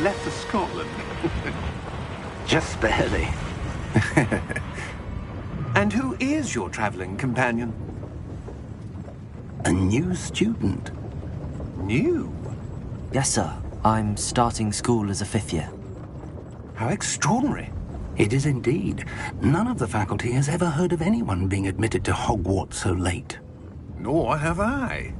left for Scotland? Just barely. And who is your traveling companion? A new student. New? Yes, sir. I'm starting school as a 5th year. How extraordinary. It is indeed. None of the faculty has ever heard of anyone being admitted to Hogwart so late. Nor have I.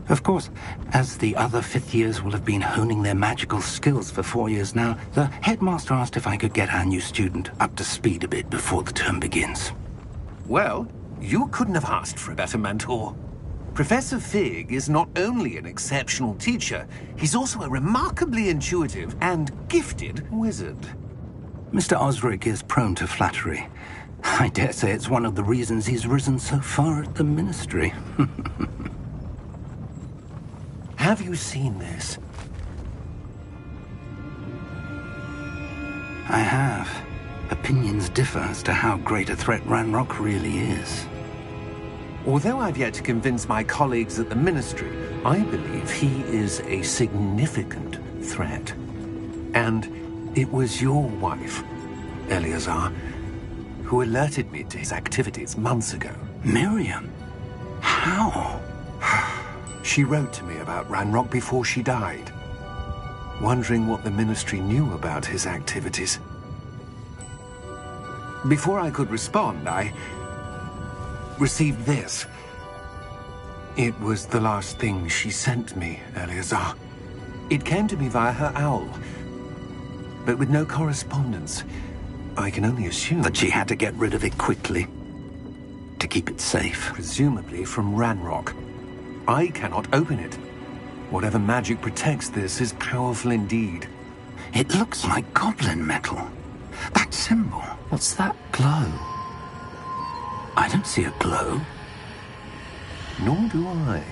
Of course, as the other 5th years will have been honing their magical skills for 4 years now, the headmaster asked if I could get our new student up to speed a bit before the term begins. Well, you couldn't have asked for a better mentor. Professor Fig is not only an exceptional teacher, he's also a remarkably intuitive and gifted wizard. Mr. Osric is prone to flattery. I dare say it's one of the reasons he's risen so far at the Ministry. Have you seen this? I have. Opinions differ as to how great a threat Ranrock really is. Although I've yet to convince my colleagues at the Ministry, I believe he is a significant threat. And it was your wife, Eleazar, who alerted me to his activities months ago. Miriam? How? She wrote to me about Ranrock before she died, wondering what the Ministry knew about his activities. Before I could respond, I received this. It was the last thing she sent me, Eleazar. It came to me via her owl, but with no correspondence. I can only assume that she had to get rid of it quickly, to keep it safe. Presumably from Ranrock. I cannot open it. Whatever magic protects this is powerful indeed. It looks like goblin metal. That symbol. What's that glow? I don't see a glow. Nor do I.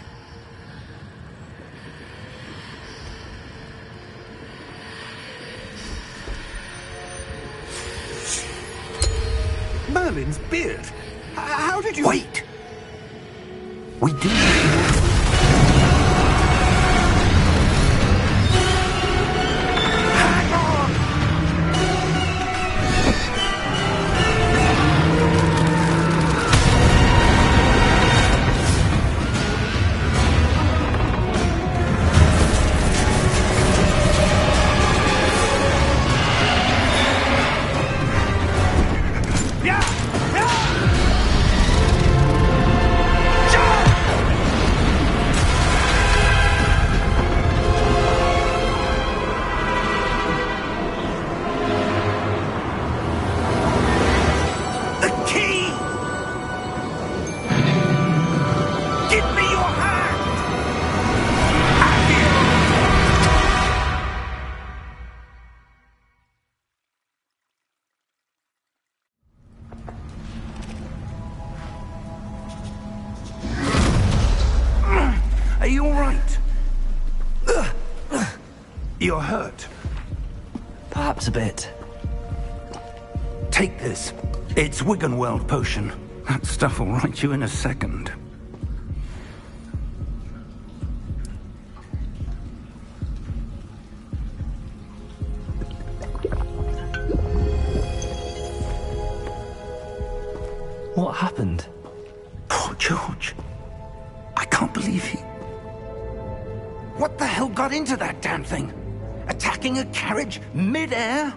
Merlin's beard. How did you... Wait! We do... Are you all right? You're hurt. Perhaps a bit. Take this. It's Wiggenweld potion. That stuff will right you in a second. What happened? Poor George. I can't believe he... What the hell got into that damn thing? Attacking a carriage mid-air?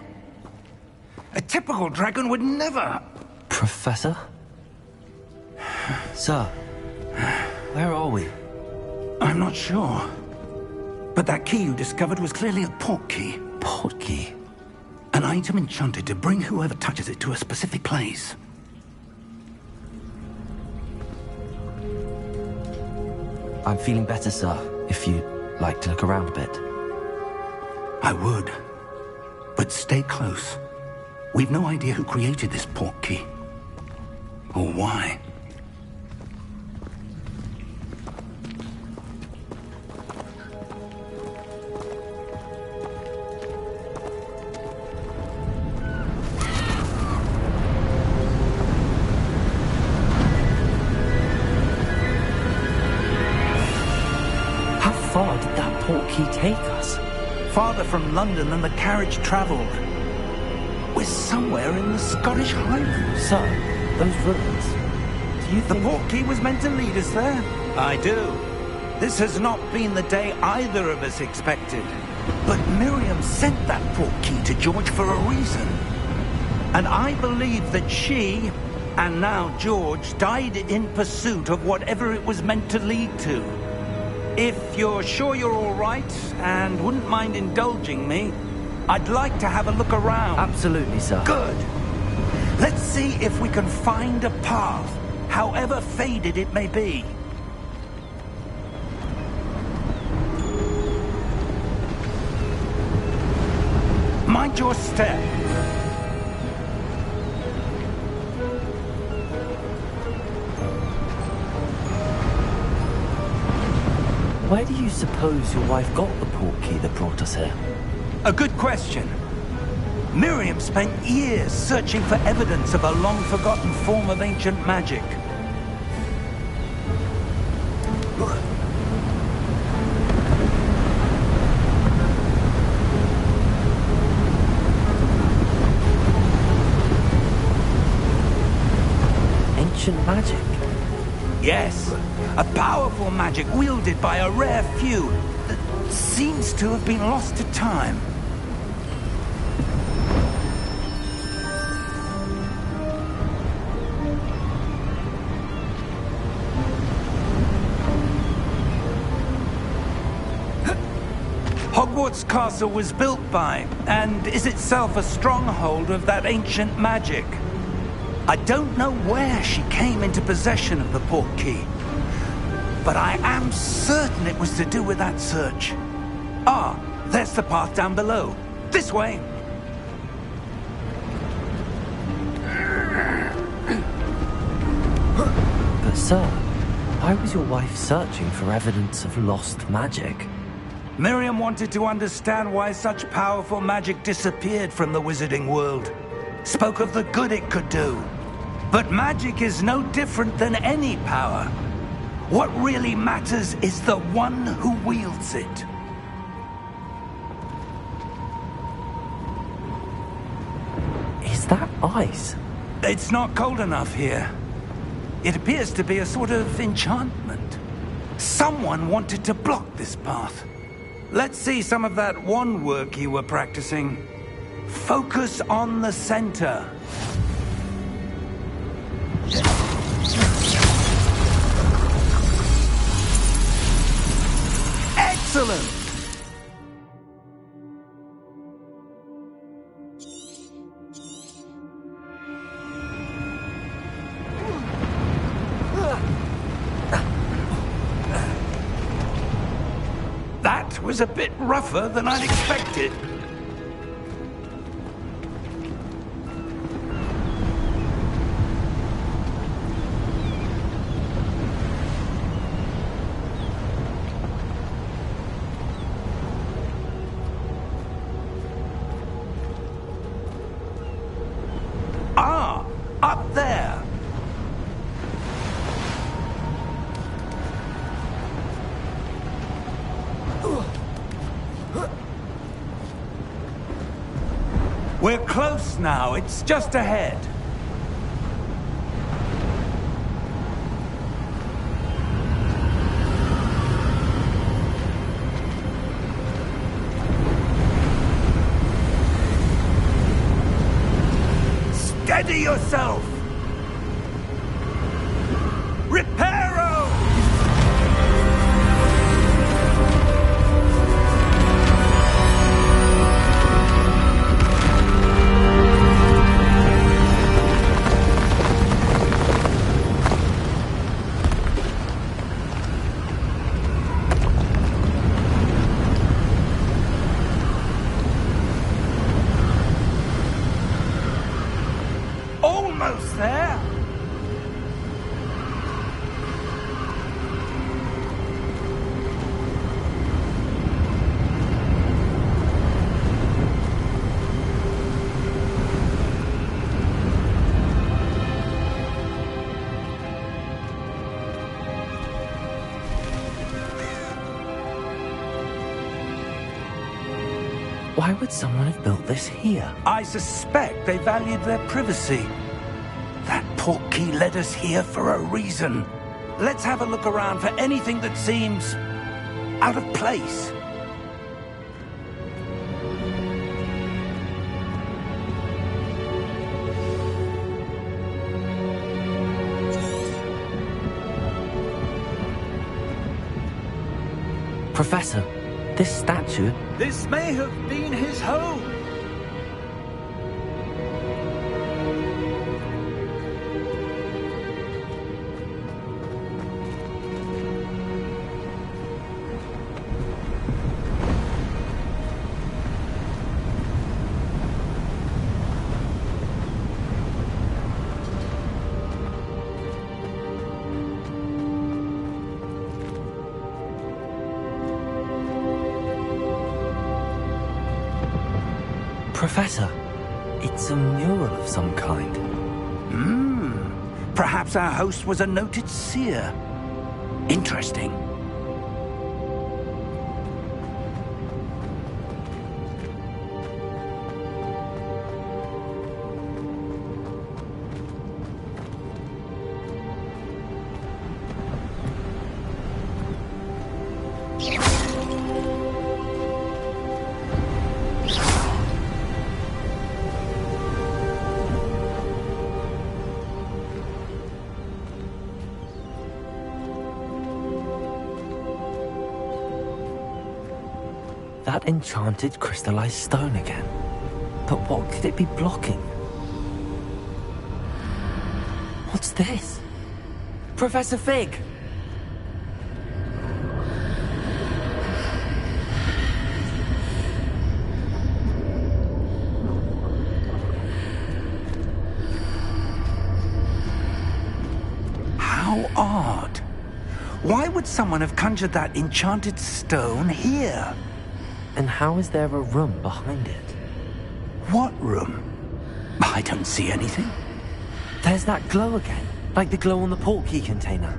A typical dragon would never... Professor? Sir, where are we? I'm not sure. But that key you discovered was clearly a port key. Port key? An item enchanted to bring whoever touches it to a specific place. I'm feeling better, sir, if you'd like to look around a bit. I would. But stay close. We've no idea who created this port key. Or why. How far did that port key take us? farther from London than the carriage travelled. We're somewhere in the Scottish Highlands. Sir, those ruins. Do you The think... portkey was meant to lead us there? I do. This has not been the day either of us expected. But Miriam sent that portkey to George for a reason. And I believe that she, and now George, died in pursuit of whatever it was meant to lead to. If you're sure you're all right, and wouldn't mind indulging me, I'd like to have a look around. Absolutely, sir. Good. Let's see if we can find a path, however faded it may be. Mind your step. Where do you suppose your wife got the portkey that brought us here? A good question. Miriam spent years searching for evidence of a long-forgotten form of ancient magic. Ancient magic? Yes, a powerful magic wielded by a rare few that seems to have been lost to time. Hogwart's castle was built by, and is itself a stronghold of that ancient magic. I don't know where she came into possession of the portkey, but I am certain it was to do with that search. Ah, there's the path down below. This way. But sir, why was your wife searching for evidence of lost magic? Miriam wanted to understand why such powerful magic disappeared from the wizarding world. Spoke of the good it could do. But magic is no different than any power. What really matters is the one who wields it. Is that ice? It's not cold enough here. It appears to be a sort of enchantment. Someone wanted to block this path. Let's see some of that wand work you were practicing. Focus on the center. Excellent! That was a bit rougher than I'd expected. Ah, up there. We're close now. It's just ahead. Steady yourself! Reparo! Why would someone have built this here? I suspect they valued their privacy. That portkey led us here for a reason. Let's have a look around for anything that seems out of place. Professor, this statue... This may have been his home. Professor, it's a mural of some kind. Perhaps our host was a noted seer. Interesting. That enchanted crystallized stone again. But what could it be blocking? What's this? Professor Fig! How odd. Why would someone have conjured that enchanted stone here? And how is there a room behind it? What room? I don't see anything. There's that glow again, like the glow on the portkey container.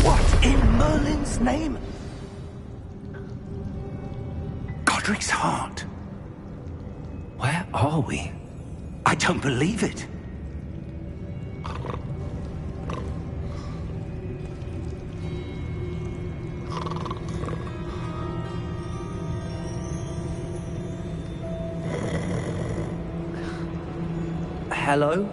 What in Merlin's name? Godric's heart. Where are we? I don't believe it. Hello?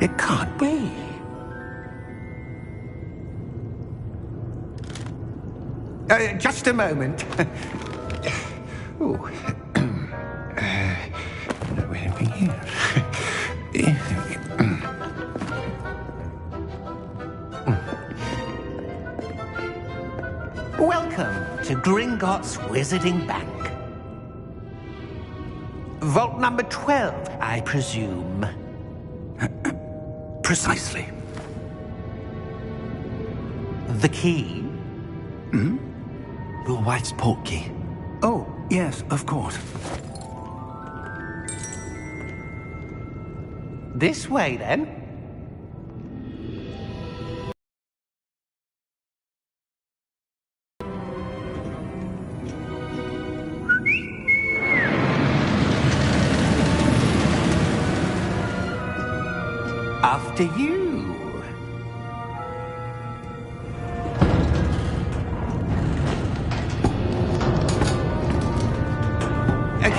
It can't be. Just a moment. Oh. Where are we here? Welcome to Gringotts Wizarding Bank. Vault number 12, I presume. Precisely. The key? Your wife's portkey. Oh, yes, of course. This way, then. After you.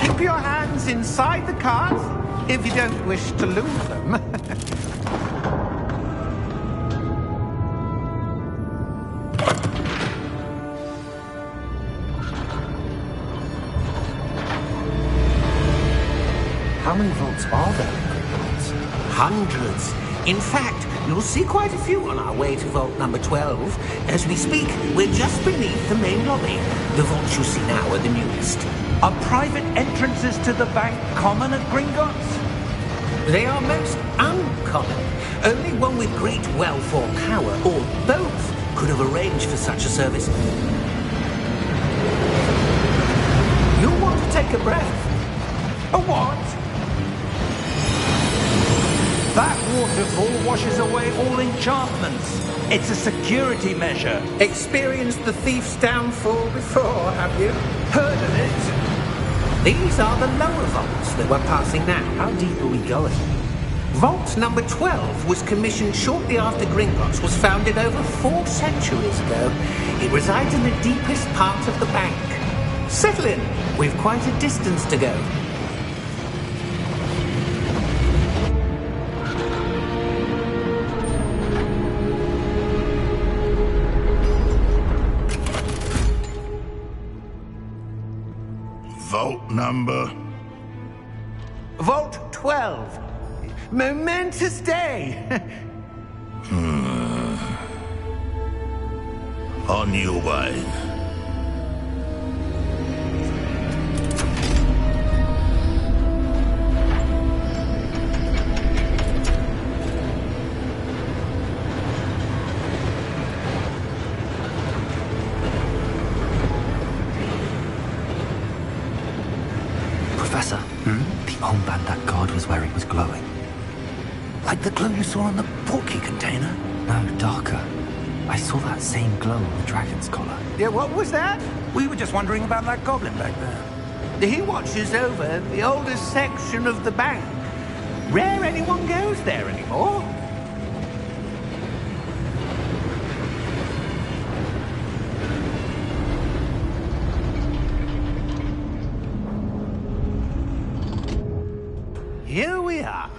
Keep your hands inside the cart if you don't wish to lose them. How many vaults are there in Gringotts? Hundreds. In fact, you'll see quite a few on our way to vault number 12. As we speak, we're just beneath the main lobby. The vaults you see now are the newest. Are private entrances to the bank common at Gringotts? They are most uncommon. Only one with great wealth or power, or both, could have arranged for such a service. You'll want to take a breath. A what? That waterfall washes away all enchantments. It's a security measure. Experienced the thief's downfall before, have you? Heard of it? These are the lower vaults that we're passing now. How deep are we going? Vault number 12 was commissioned shortly after Gringotts was founded over 4 centuries ago. It resides in the deepest part of the bank. Settle in. We've quite a distance to go. Vault number? Vault 12. Momentous day. On your way. Professor, the armband that guard was wearing was glowing. Like the glow you saw in the portkey container? No, darker. I saw that same glow on the dragon's collar. Yeah, what was that? We were just wondering about that goblin back there. He watches over the oldest section of the bank. Rare anyone goes there anymore. Here we are.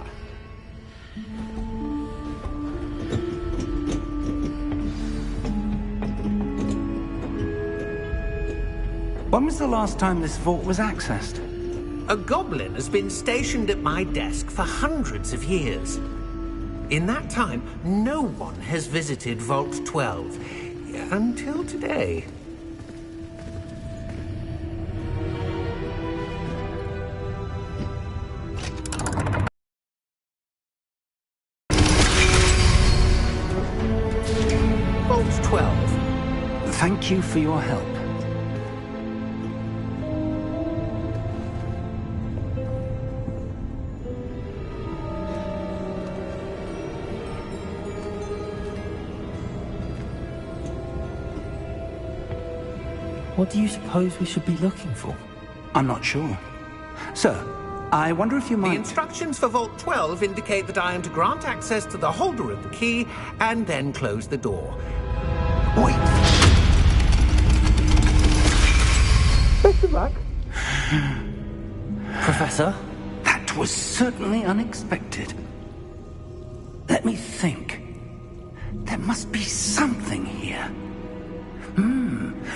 When was the last time this vault was accessed? A goblin has been stationed at my desk for hundreds of years. In that time, no one has visited Vault 12. Until today. Vault 12. Thank you for your help. What do you suppose we should be looking for? I'm not sure. Sir, I wonder if you The might... instructions for Vault 12 indicate that I am to grant access to the holder of the key and then close the door. Wait! Best of luck. Professor? That was certainly unexpected. Let me think. There must be something here.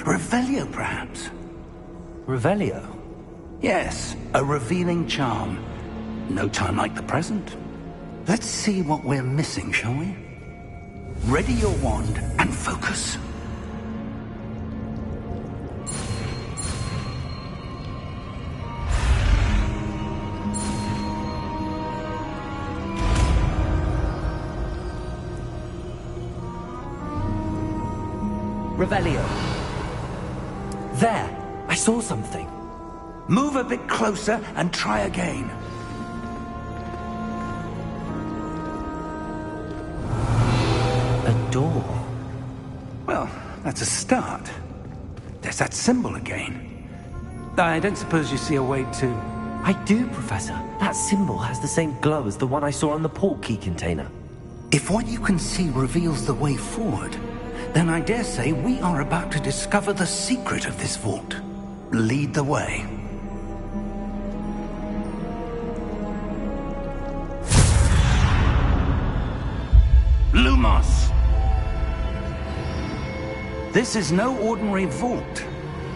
Revelio, perhaps? Revelio? Yes, a revealing charm. No time like the present. Let's see what we're missing, shall we? Ready your wand and focus. Revelio. There! I saw something. Move a bit closer and try again. A door. Well, that's a start. There's that symbol again. I don't suppose you see a way to... I do, Professor. That symbol has the same glow as the one I saw on the portkey container. If what you can see reveals the way forward, then I dare say we are about to discover the secret of this vault. Lead the way. Lumos! This is no ordinary vault.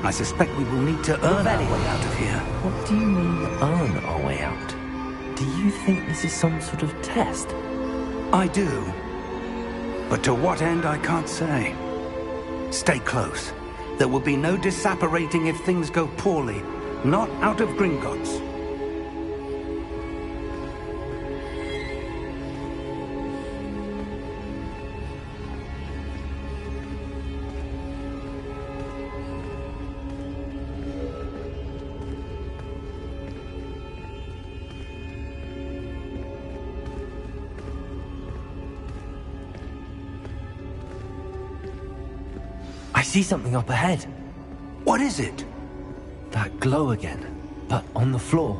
I suspect we will need to earn our way out of here. What do you mean, earn our way out? Do you think this is some sort of test? I do. But to what end, I can't say. Stay close. There will be no disapparating if things go poorly. Not out of Gringotts. see something up ahead. What is it? That glow again, but on the floor.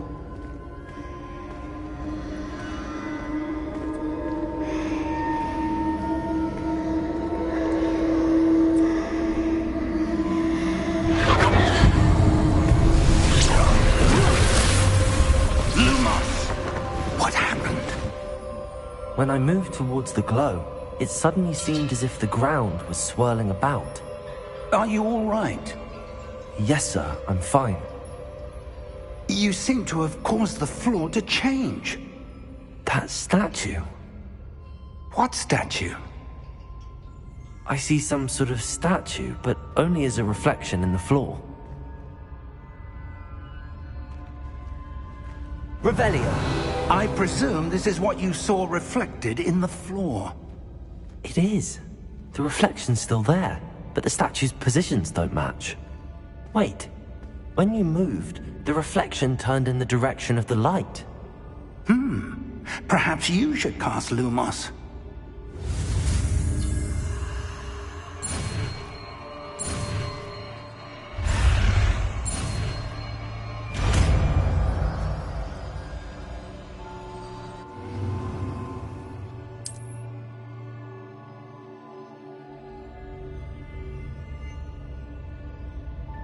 When I moved towards the glow, it suddenly seemed as if the ground was swirling about. Are you all right? Yes, sir, I'm fine. You seem to have caused the floor to change. That statue? What statue? I see some sort of statue, but only as a reflection in the floor. Revelio. I presume this is what you saw reflected in the floor. It is. The reflection's still there, but the statue's positions don't match. Wait. When you moved, the reflection turned in the direction of the light. Perhaps you should cast Lumos.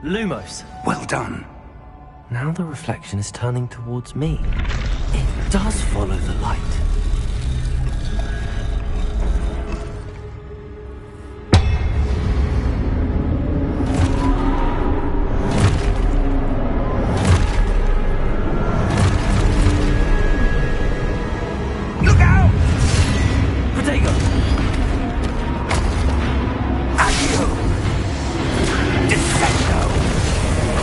Lumos. Well done. Now the reflection is turning towards me. It does follow the light. Look out! Protego! Accio! Defendo!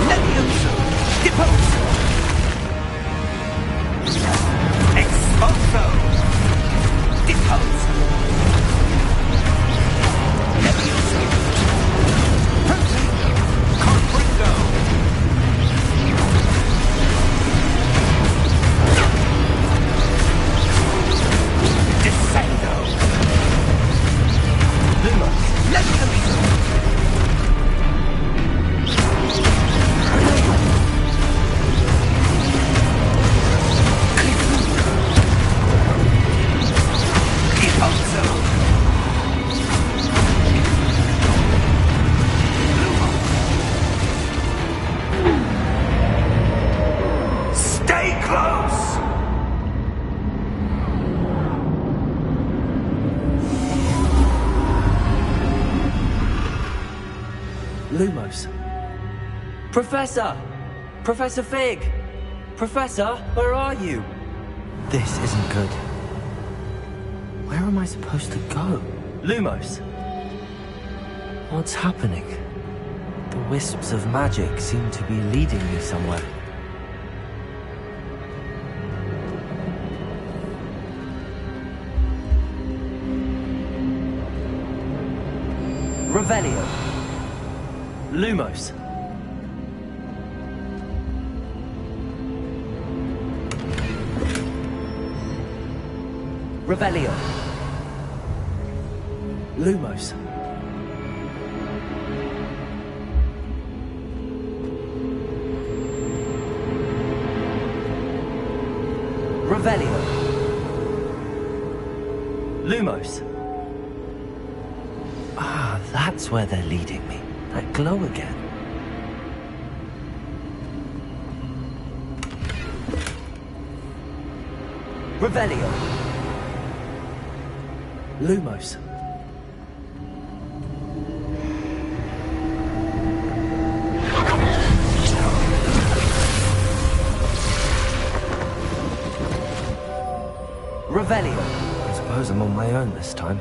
Levioso! Deposo! Expulso! Deposo! Levioso! Protego! Comprendo! Descendo! Lumos! Levioso! Stay close! Lumos. Professor! Professor Fig! Professor, where are you? This isn't good. Where am I supposed to go? Lumos! What's happening? The wisps of magic seem to be leading me somewhere. Revelio. Lumos. Revelio. Lumos. Revelio. Lumos. Ah, that's where they're leading me. That glow again. Revelio. Lumos. Revelio. I suppose I'm on my own this time.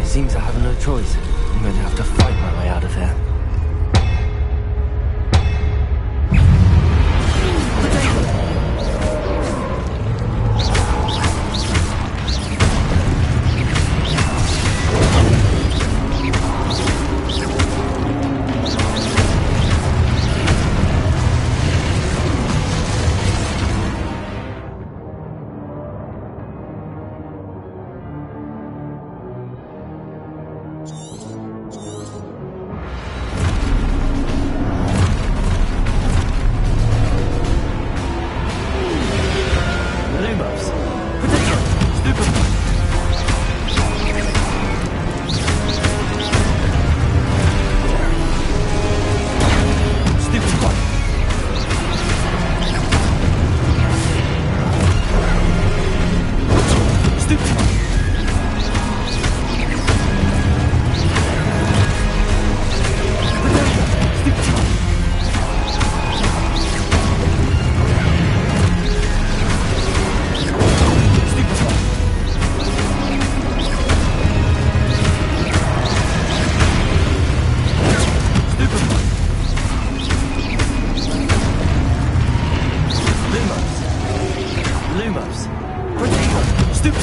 It seems I have no choice. I'm going to have to fight my way out of here. Stoop.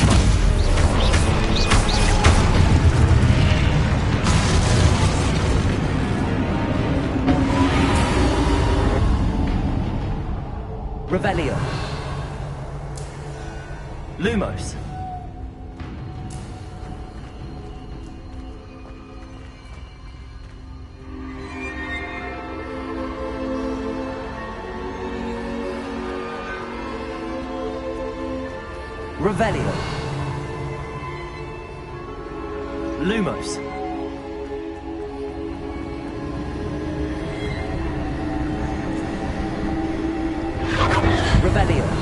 Revelio. Lumos. Revelio. Lumos. Revelio.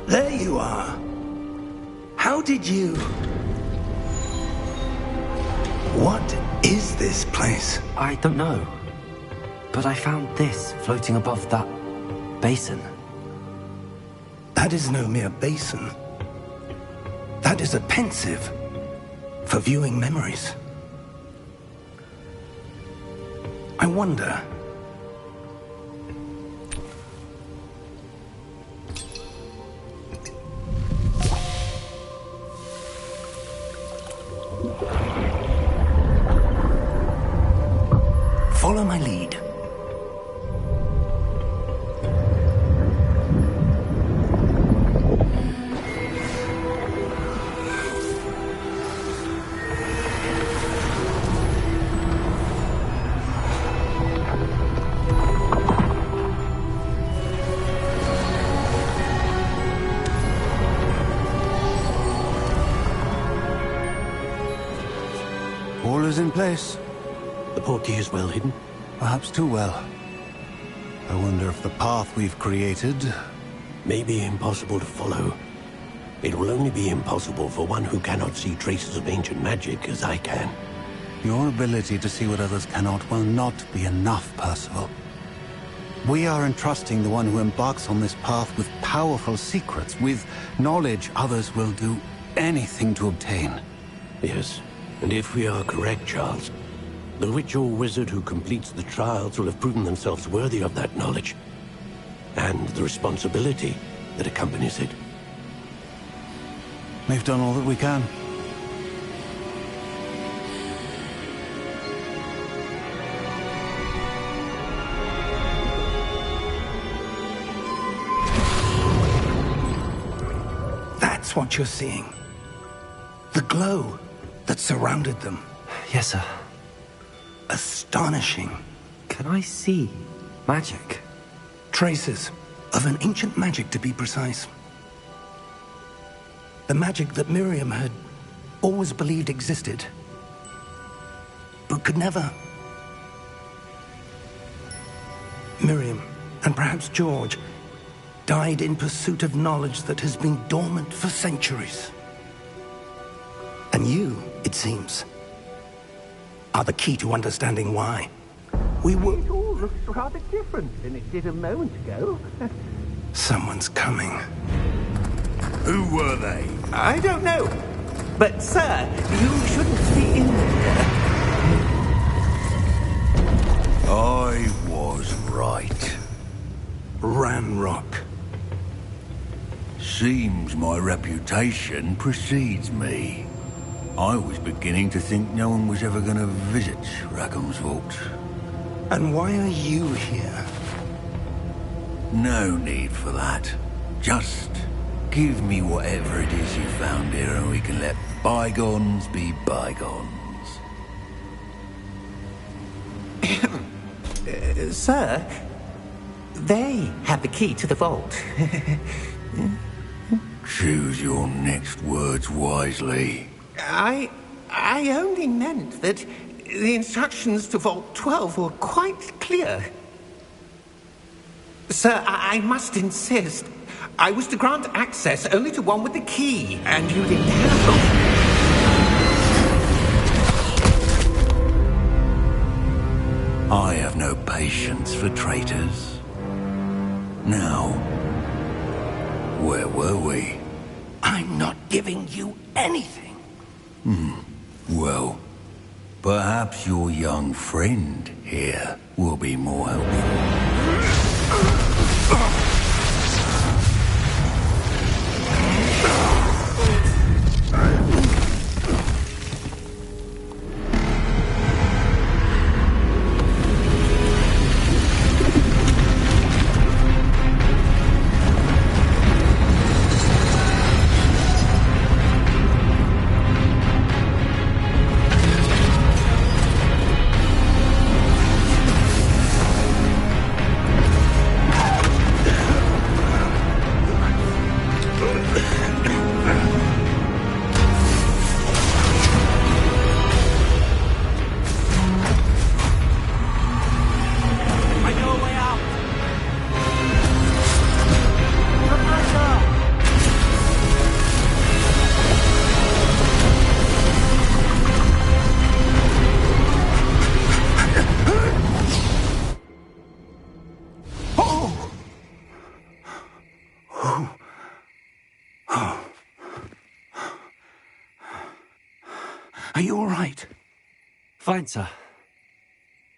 There you are. How did you... What is this place? I don't know. But I found this floating above that basin. That is no mere basin. That is a pensive for viewing memories. I wonder... Follow my lead. All is in place. The portkey is well hidden. Perhaps too well. I wonder if the path we've created... May be impossible to follow. It will only be impossible for one who cannot see traces of ancient magic as I can. Your ability to see what others cannot will not be enough, Percival. We are entrusting the one who embarks on this path with powerful secrets, with knowledge others will do anything to obtain. Yes, and if we are correct, Charles, the witch or wizard who completes the trials will have proven themselves worthy of that knowledge, and the responsibility that accompanies it. We've done all that we can. That's what you're seeing. The glow that surrounded them. Yes, sir. Astonishing. Can I see magic? Traces of an ancient magic, to be precise. The magic that Miriam had always believed existed, but could never. Miriam, and perhaps George, died in pursuit of knowledge that has been dormant for centuries. And you, it seems, are the key to understanding why. We will... It all looks rather different than it did a moment ago. Someone's coming. Who were they? I don't know. But, sir, you shouldn't be in there. I was right. Ranrock. Seems my reputation precedes me. I was beginning to think no one was ever going to visit Rackham's vault. And why are you here? No need for that. Just give me whatever it is you found here and we can let bygones be bygones. Sir, they have the key to the vault. Choose your next words wisely. I only meant that the instructions to Vault 12 were quite clear. Sir, I must insist. I was to grant access only to one with the key, and you didn't have I have no patience for traitors. Now, where were we? I'm not giving you anything. Well, perhaps your young friend here will be more helpful. Are you all right? Fine, sir.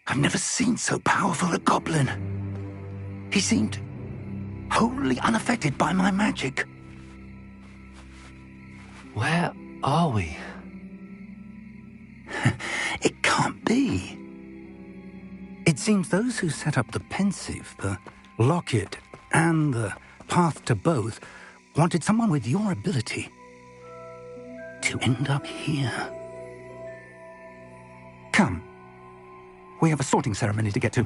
I've never seen so powerful a goblin. He seemed wholly unaffected by my magic. Where are we? It can't be. It seems those who set up the pensive, the locket, and the path to both wanted someone with your ability to end up here. Come. We have a sorting ceremony to get to.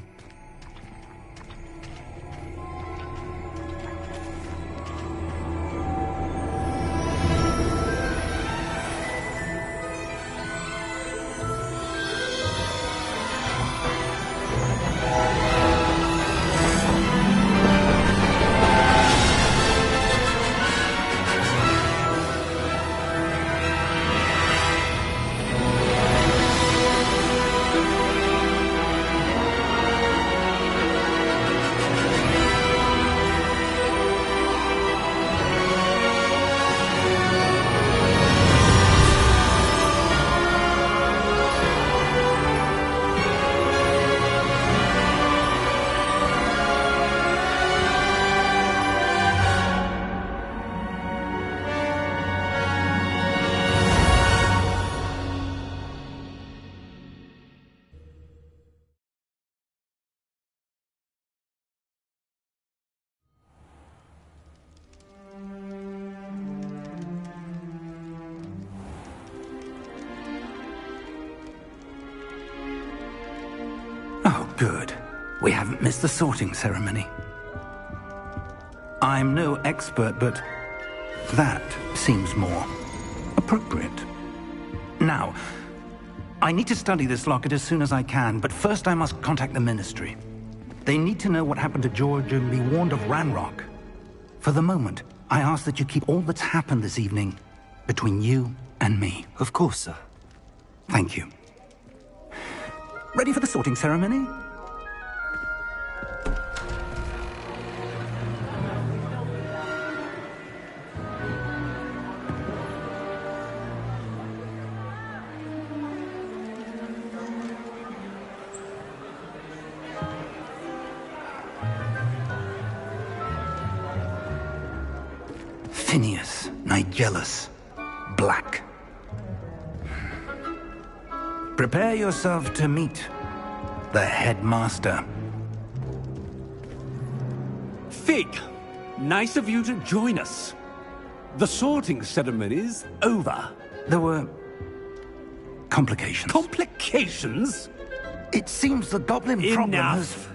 Oh, good. We haven't missed the sorting ceremony. I'm no expert, but that seems more appropriate. Now, I need to study this locket as soon as I can, but first I must contact the Ministry. They need to know what happened to George and be warned of Ranrock. For the moment, I ask that you keep all that's happened this evening between you and me. Of course, sir. Thank you. Ready for the sorting ceremony? Phineas, Nigellus, Black. Prepare yourself to meet the headmaster. Fig! Nice of you to join us. The sorting ceremony's over. There were complications. Complications? It seems the goblin problem has... Enough!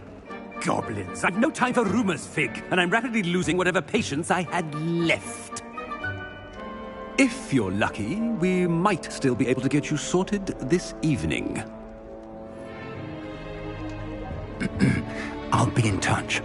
Goblins. I've no time for rumors, Fig, and I'm rapidly losing whatever patience I had left. If you're lucky, we might still be able to get you sorted this evening. I'll be in touch.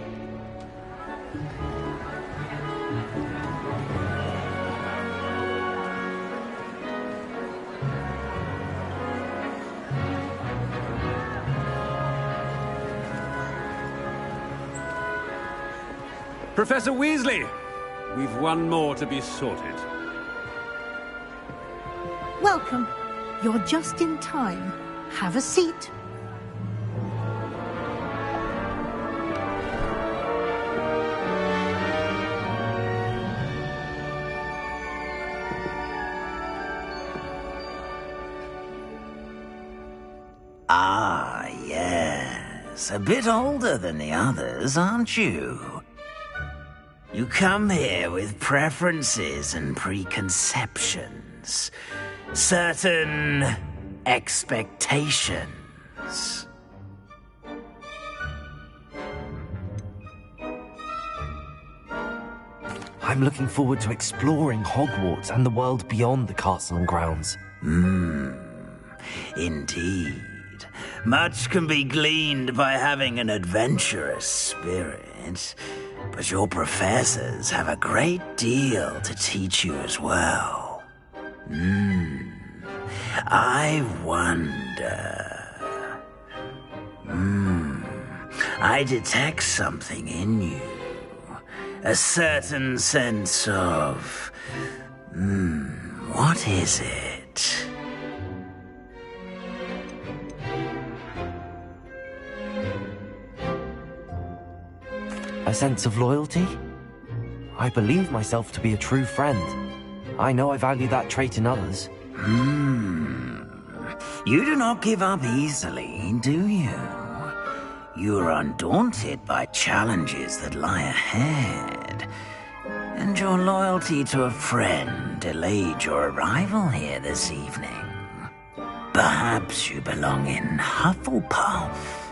Professor Weasley, we've one more to be sorted. Welcome. You're just in time. Have a seat. Ah, yes. A bit older than the others, aren't you? You come here with preferences and preconceptions. Certain expectations. I'm looking forward to exploring Hogwarts and the world beyond the castle and grounds. Indeed. Much can be gleaned by having an adventurous spirit, but your professors have a great deal to teach you as well. I wonder... I detect something in you. A certain sense of... what is it? A sense of loyalty? I believe myself to be a true friend. I know I value that trait in others. You do not give up easily, do you? You are undaunted by challenges that lie ahead. And your loyalty to a friend delayed your arrival here this evening. Perhaps you belong in Hufflepuff.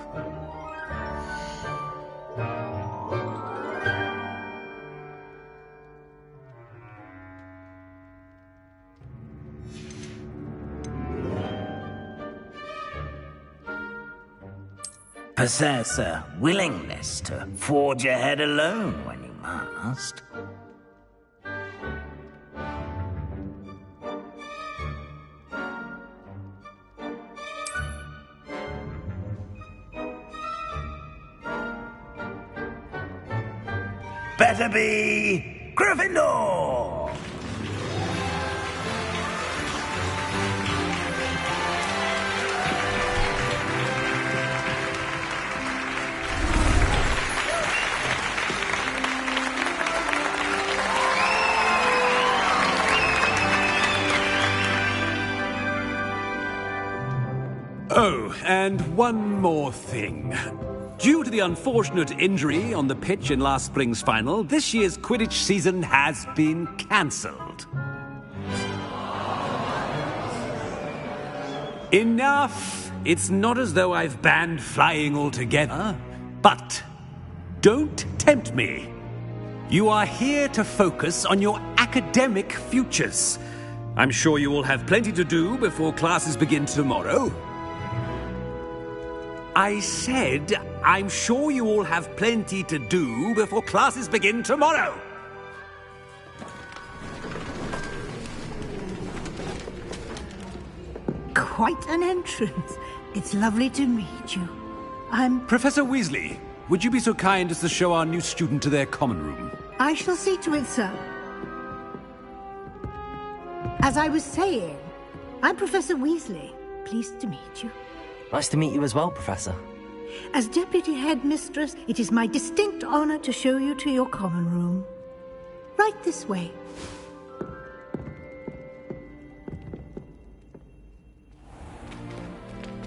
Possess a willingness to forge ahead alone when you must. Better be Gryffindor! Oh, and one more thing. Due to the unfortunate injury on the pitch in last spring's final, this year's Quidditch season has been cancelled. Enough! It's not as though I've banned flying altogether, but don't tempt me. You are here to focus on your academic futures. I'm sure you will have plenty to do before classes begin tomorrow. I said, I'm sure you all have plenty to do before classes begin tomorrow. Quite an entrance. It's lovely to meet you. I'm... Professor Weasley, would you be so kind as to show our new student to their common room? I shall see to it, sir. As I was saying, I'm Professor Weasley. Pleased to meet you. Nice to meet you as well, Professor. As Deputy Headmistress, it is my distinct honor to show you to your common room. Right this way.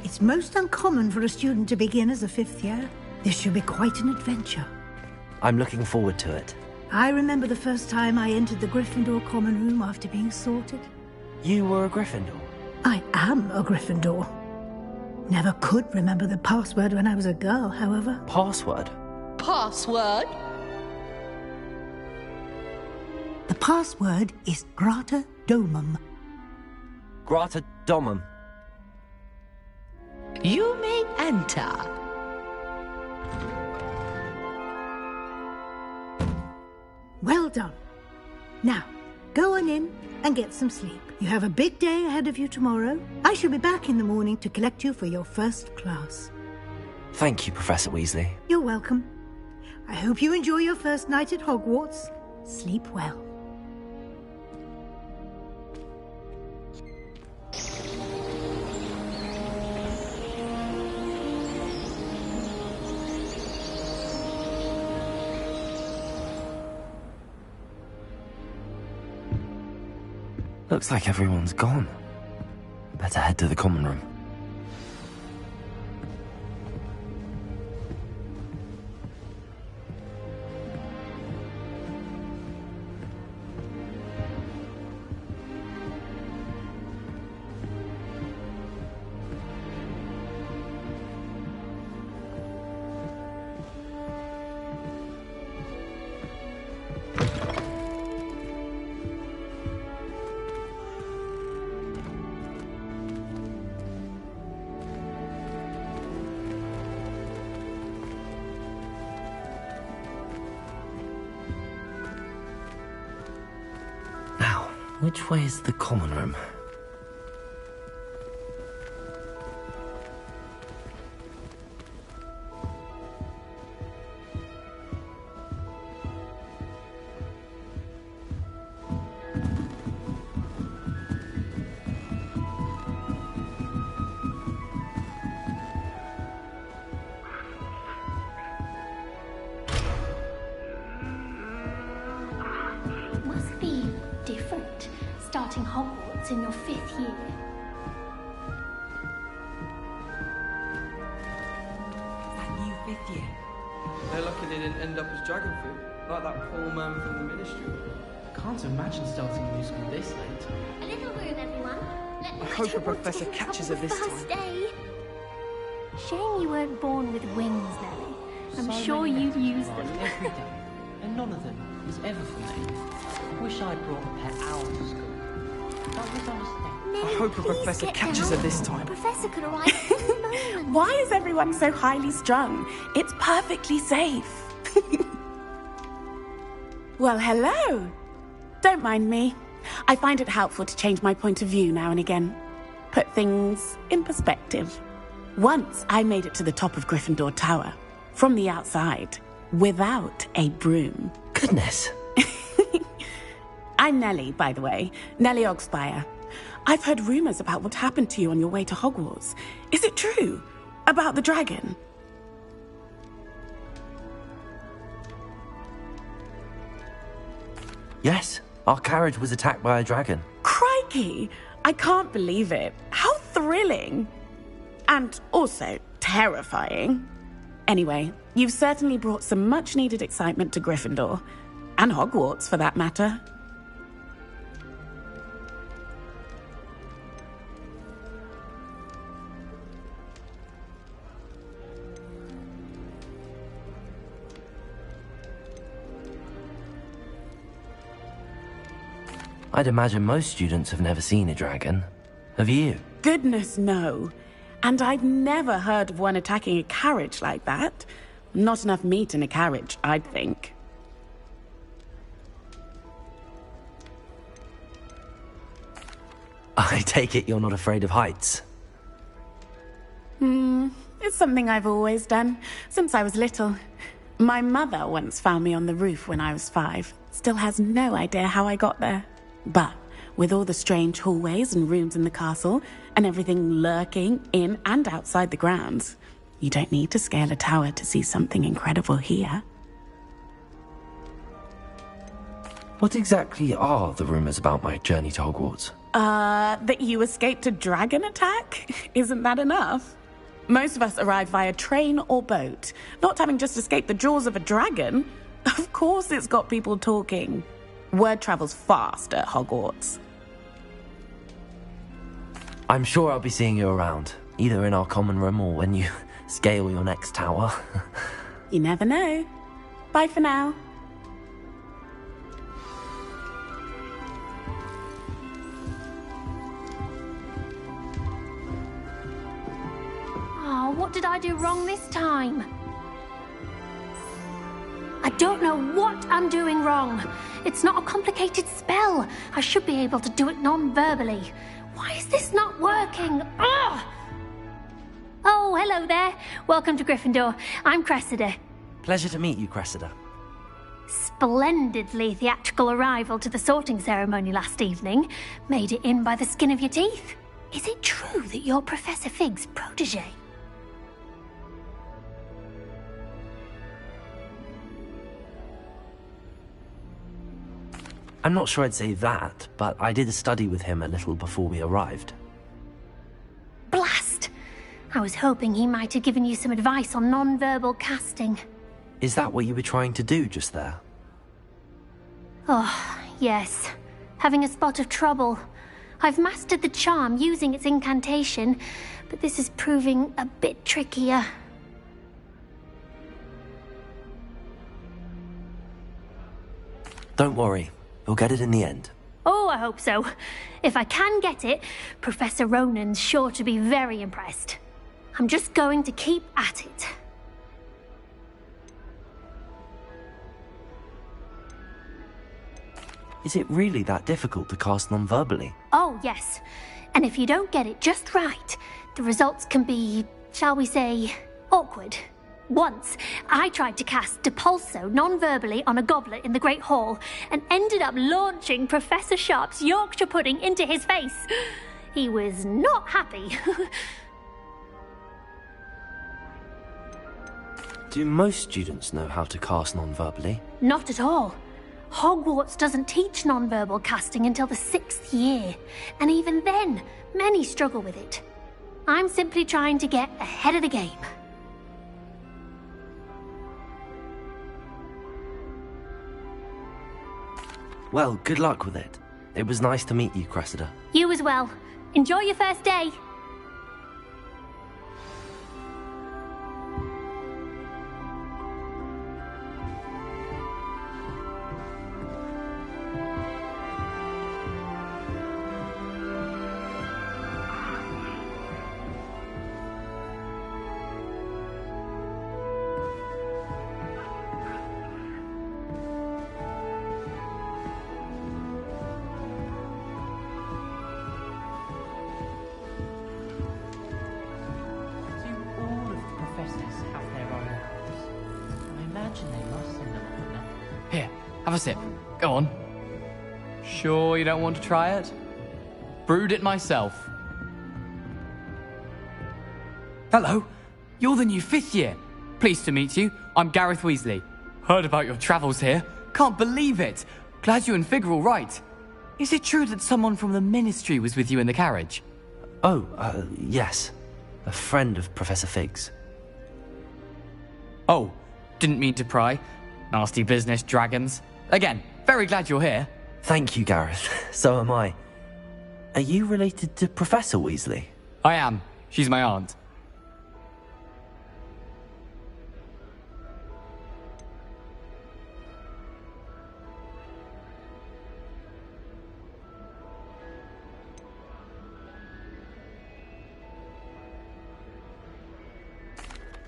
It's most uncommon for a student to begin as a fifth year. This should be quite an adventure. I'm looking forward to it. I remember the first time I entered the Gryffindor common room after being sorted. You were a Gryffindor? I am a Gryffindor. Never could remember the password when I was a girl, however. Password? Password? The password is Grata Domum. Grata Domum. You may enter. Well done. Now, go on in and get some sleep. You have a big day ahead of you tomorrow. I shall be back in the morning to collect you for your first class. Thank you, Professor Weasley. You're welcome. I hope you enjoy your first night at Hogwarts. Sleep well. Looks like everyone's gone. Better head to the common room. Which way is the common room? Must be different, starting Hogwarts in your 5th year. That new 5th year. They're lucky they didn't end up as dragon fruit, like that poor man from the Ministry. I can't imagine starting a new school this late. A little room, everyone. I hope a professor catches her this first time. day. Shame you weren't born with wings, Nellie. I'm So sure many you'd use lessons them. every day, and none of them was ever for me. Wish I'd brought a pet owl to school. That was understand. Nellie, I hope a please professor get catches her down. this time. The professor could arrive at any moment. Why is everyone so highly strung? It's perfectly safe. Well, hello. Don't mind me. I find it helpful to change my point of view now and again. Put things in perspective. Once I made it to the top of Gryffindor Tower, from the outside, without a broom. Goodness. I'm Nellie, by the way. Nellie Ogspire. I've heard rumors about what happened to you on your way to Hogwarts. Is it true? About the dragon? Yes, our carriage was attacked by a dragon. Crikey! I can't believe it. How thrilling! And also terrifying. Anyway, you've certainly brought some much-needed excitement to Gryffindor. And Hogwarts, for that matter. I'd imagine most students have never seen a dragon. Have you? Goodness, no. And I'd never heard of one attacking a carriage like that. Not enough meat in a carriage, I'd think. I take it you're not afraid of heights. It's something I've always done, since I was little. My mother once found me on the roof when I was 5. Still has no idea how I got there. But with all the strange hallways and rooms in the castle, and everything lurking in and outside the grounds, you don't need to scale a tower to see something incredible here. What exactly are the rumors about my journey to Hogwarts? That you escaped a dragon attack? Isn't that enough? Most of us arrive via train or boat, not having just escaped the jaws of a dragon. Of course it's got people talking. Word travels fast at Hogwarts. I'm sure I'll be seeing you around, either in our common room or when you scale your next tower. You never know. Bye for now. Oh, what did I do wrong this time? I don't know what I'm doing wrong. It's not a complicated spell. I should be able to do it non-verbally. Why is this not working? Ugh! Oh, hello there. Welcome to Gryffindor. I'm Cressida. Pleasure to meet you, Cressida. Splendidly theatrical arrival to the sorting ceremony last evening. Made it in by the skin of your teeth. Is it true that you're Professor Fig's protege? I'm not sure I'd say that, but I did study with him a little before we arrived. Blast! I was hoping he might have given you some advice on non-verbal casting. Is that what you were trying to do just there? Oh, yes. Having a spot of trouble. I've mastered the charm using its incantation, but this is proving a bit trickier. Don't worry. You'll get it in the end. Oh, I hope so. If I can get it, Professor Ronan's sure to be very impressed. I'm just going to keep at it. Is it really that difficult to cast non-verbally? Oh, yes. And if you don't get it just right, the results can be, shall we say, awkward. Once, I tried to cast Depulso non-verbally on a goblet in the Great Hall and ended up launching Professor Sharp's Yorkshire pudding into his face. He was not happy. Do most students know how to cast non-verbally? Not at all. Hogwarts doesn't teach non-verbal casting until the 6th year, and even then, many struggle with it. I'm simply trying to get ahead of the game. Well, good luck with it. It was nice to meet you, Cressida. You as well. Enjoy your first day. Have a sip. Go on. Sure you don't want to try it? Brewed it myself. Hello. You're the new 5th year. Pleased to meet you. I'm Gareth Weasley. Heard about your travels here. Can't believe it. Glad you and Fig are all right. Is it true that someone from the Ministry was with you in the carriage? Oh, yes. A friend of Professor Fig's. Oh, didn't mean to pry. Nasty business, dragons. Again, very glad you're here. Thank you, Gareth. So am I. Are you related to Professor Weasley? I am. She's my aunt.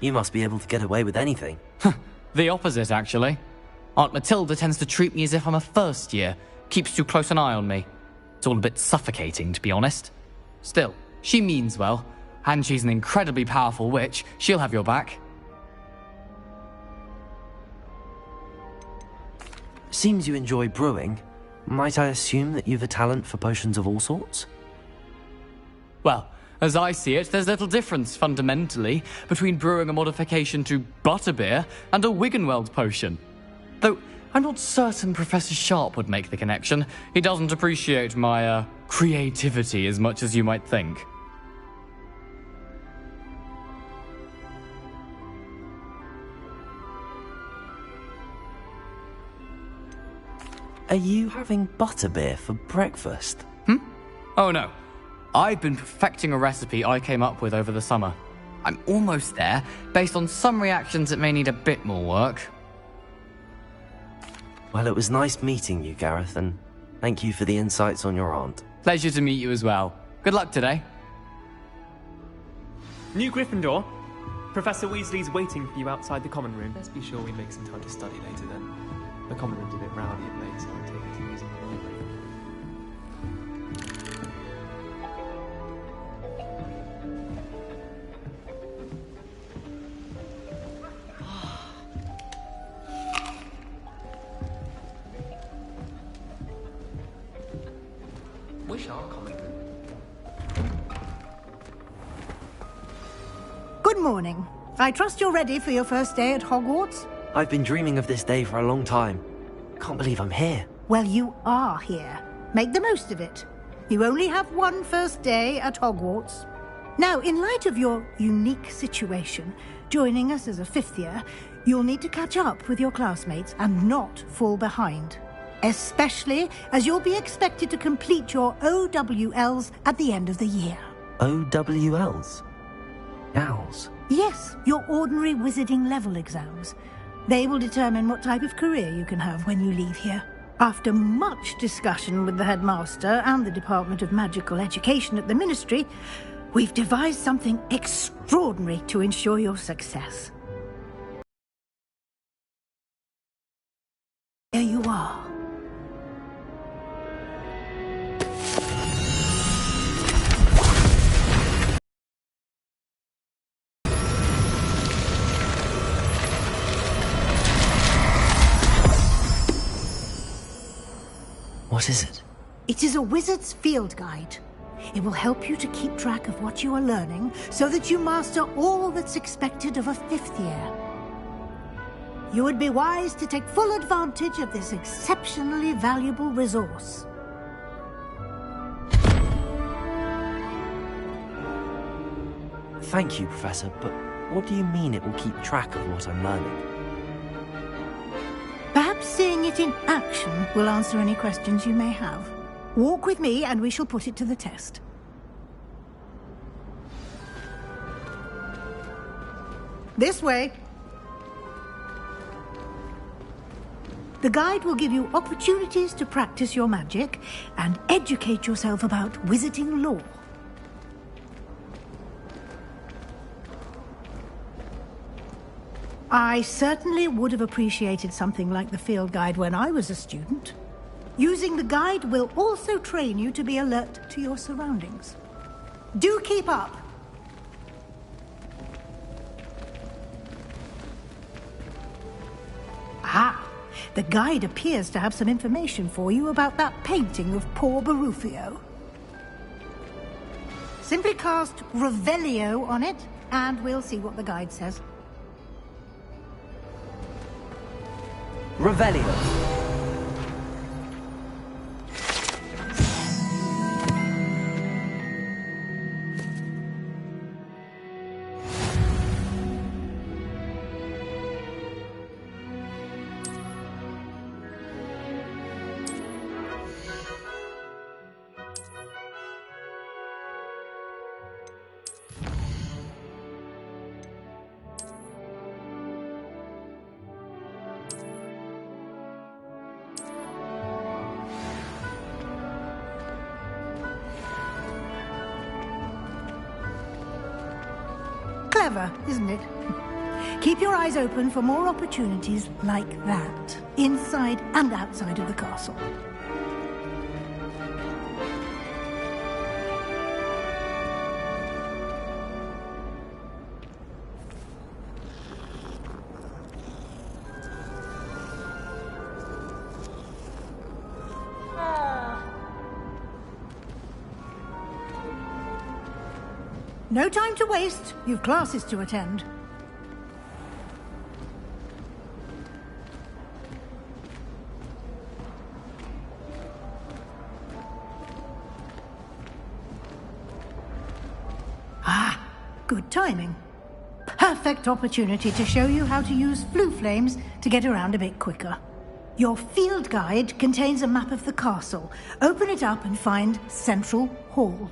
You must be able to get away with anything. The opposite, actually. Aunt Matilda tends to treat me as if I'm a first year, keeps too close an eye on me. It's all a bit suffocating, to be honest. Still, she means well, and she's an incredibly powerful witch. She'll have your back. Seems you enjoy brewing. Might I assume that you've a talent for potions of all sorts? Well, as I see it, there's little difference, fundamentally, between brewing a modification to butterbeer and a Wiggenweld potion. Though, I'm not certain Professor Sharp would make the connection. He doesn't appreciate my, creativity as much as you might think. Are you having butterbeer for breakfast? Oh no. I've been perfecting a recipe I came up with over the summer. I'm almost there, based on some reactions that may need a bit more work. Well, it was nice meeting you, Gareth, and thank you for the insights on your aunt. Pleasure to meet you as well. Good luck today. New Gryffindor. Professor Weasley's waiting for you outside the common room. Let's be sure we make some time to study later then. The common room's a bit rowdy of late, so I take it to using the library. Wish our common room. Good morning. I trust you're ready for your first day at Hogwarts? I've been dreaming of this day for a long time. Can't believe I'm here. Well, you are here. Make the most of it. You only have one first day at Hogwarts. Now, in light of your unique situation, joining us as a fifth year, you'll need to catch up with your classmates and not fall behind. Especially as you'll be expected to complete your OWLs at the end of the year. OWLs? Owls? Yes, your ordinary wizarding level exams. They will determine what type of career you can have when you leave here. After much discussion with the headmaster and the Department of Magical Education at the Ministry, we've devised something extraordinary to ensure your success. Here you are. What is it? It is a wizard's field guide. It will help you to keep track of what you are learning so that you master all that's expected of a fifth year. You would be wise to take full advantage of this exceptionally valuable resource. Thank you, Professor, but what do you mean it will keep track of what I'm learning? Perhaps seeing it in action will answer any questions you may have. Walk with me and we shall put it to the test. This way. The guide will give you opportunities to practice your magic and educate yourself about wizarding lore. I certainly would have appreciated something like the field guide when I was a student. Using the guide will also train you to be alert to your surroundings. Do keep up! Ah, the guide appears to have some information for you about that painting of poor Barufio. Simply cast Revelio on it, and we'll see what the guide says. Revelio. Clever, isn't it? Keep your eyes open for more opportunities like that, inside and outside of the castle. No time to waste. You've classes to attend. Ah, good timing. Perfect opportunity to show you how to use flue flames to get around a bit quicker. Your field guide contains a map of the castle. Open it up and find Central Hall.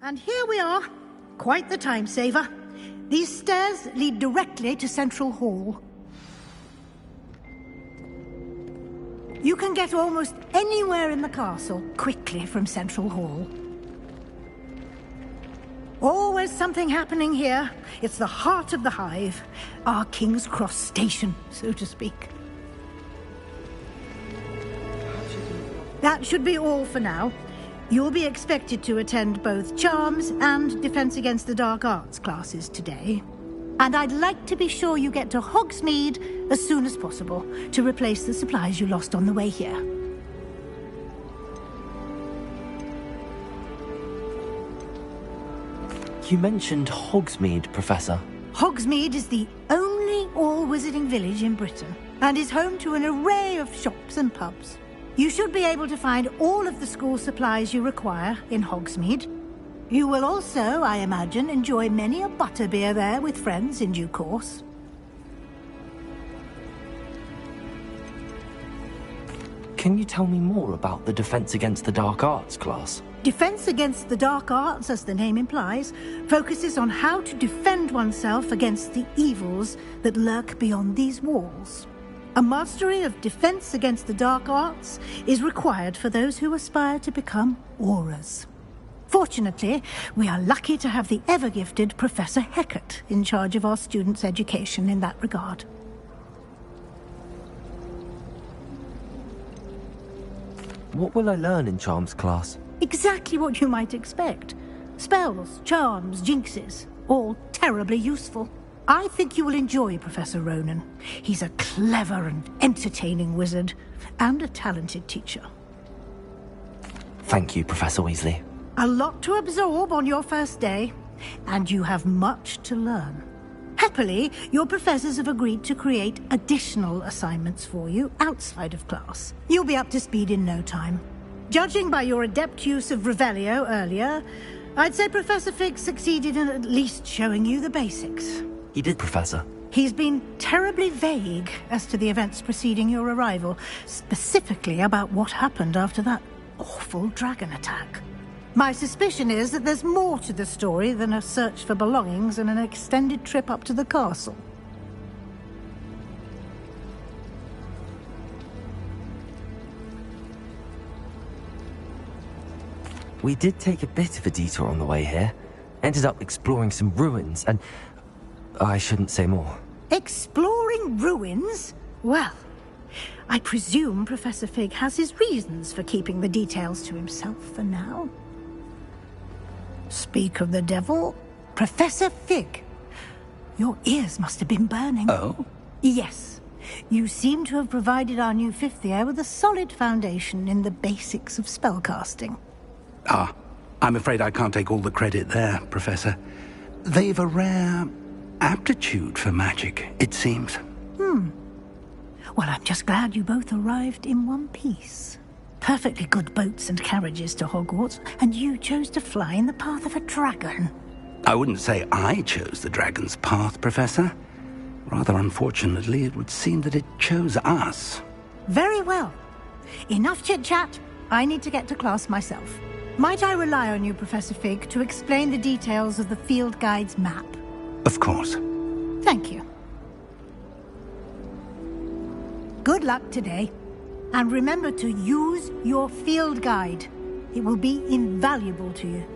And here we are. Quite the time saver. These stairs lead directly to Central Hall. You can get almost anywhere in the castle quickly from Central Hall. Always something happening here. It's the heart of the hive. Our King's Cross station, so to speak. That should be all for now. You'll be expected to attend both Charms and Defense Against the Dark Arts classes today. And I'd like to be sure you get to Hogsmeade as soon as possible to replace the supplies you lost on the way here. You mentioned Hogsmeade, Professor. Hogsmeade is the only all-wizarding village in Britain and is home to an array of shops and pubs. You should be able to find all of the school supplies you require in Hogsmeade. You will also, I imagine, enjoy many a butterbeer there with friends in due course. Can you tell me more about the Defense Against the Dark Arts class? Defense Against the Dark Arts, as the name implies, focuses on how to defend oneself against the evils that lurk beyond these walls. A mastery of Defense Against the Dark Arts is required for those who aspire to become Aurors. Fortunately, we are lucky to have the ever-gifted Professor Hecat in charge of our students' education in that regard. What will I learn in Charms class? Exactly what you might expect. Spells, charms, jinxes, all terribly useful. I think you will enjoy Professor Ronan. He's a clever and entertaining wizard, and a talented teacher. Thank you, Professor Weasley. A lot to absorb on your first day, and you have much to learn. Happily, your professors have agreed to create additional assignments for you outside of class. You'll be up to speed in no time. Judging by your adept use of Revelio earlier, I'd say Professor Fig succeeded in at least showing you the basics. He did, Professor. He's been terribly vague as to the events preceding your arrival, specifically about what happened after that awful dragon attack. My suspicion is that there's more to the story than a search for belongings and an extended trip up to the castle. We did take a bit of a detour on the way here. Ended up exploring some ruins and... I shouldn't say more. Exploring ruins? Well, I presume Professor Fig has his reasons for keeping the details to himself for now. Speak of the devil, Professor Fig. Your ears must have been burning. Oh? Yes. You seem to have provided our new fifth year with a solid foundation in the basics of spellcasting. Ah, I'm afraid I can't take all the credit there, Professor. They've a rare aptitude for magic, it seems. Well, I'm just glad you both arrived in one piece. Perfectly good boats and carriages to Hogwarts, and you chose to fly in the path of a dragon. I wouldn't say I chose the dragon's path, Professor. Rather unfortunately, it would seem that it chose us. Very well. Enough chit-chat. I need to get to class myself. Might I rely on you, Professor Fig, to explain the details of the field guide's map? Of course. Thank you. Good luck today. And remember to use your field guide. It will be invaluable to you.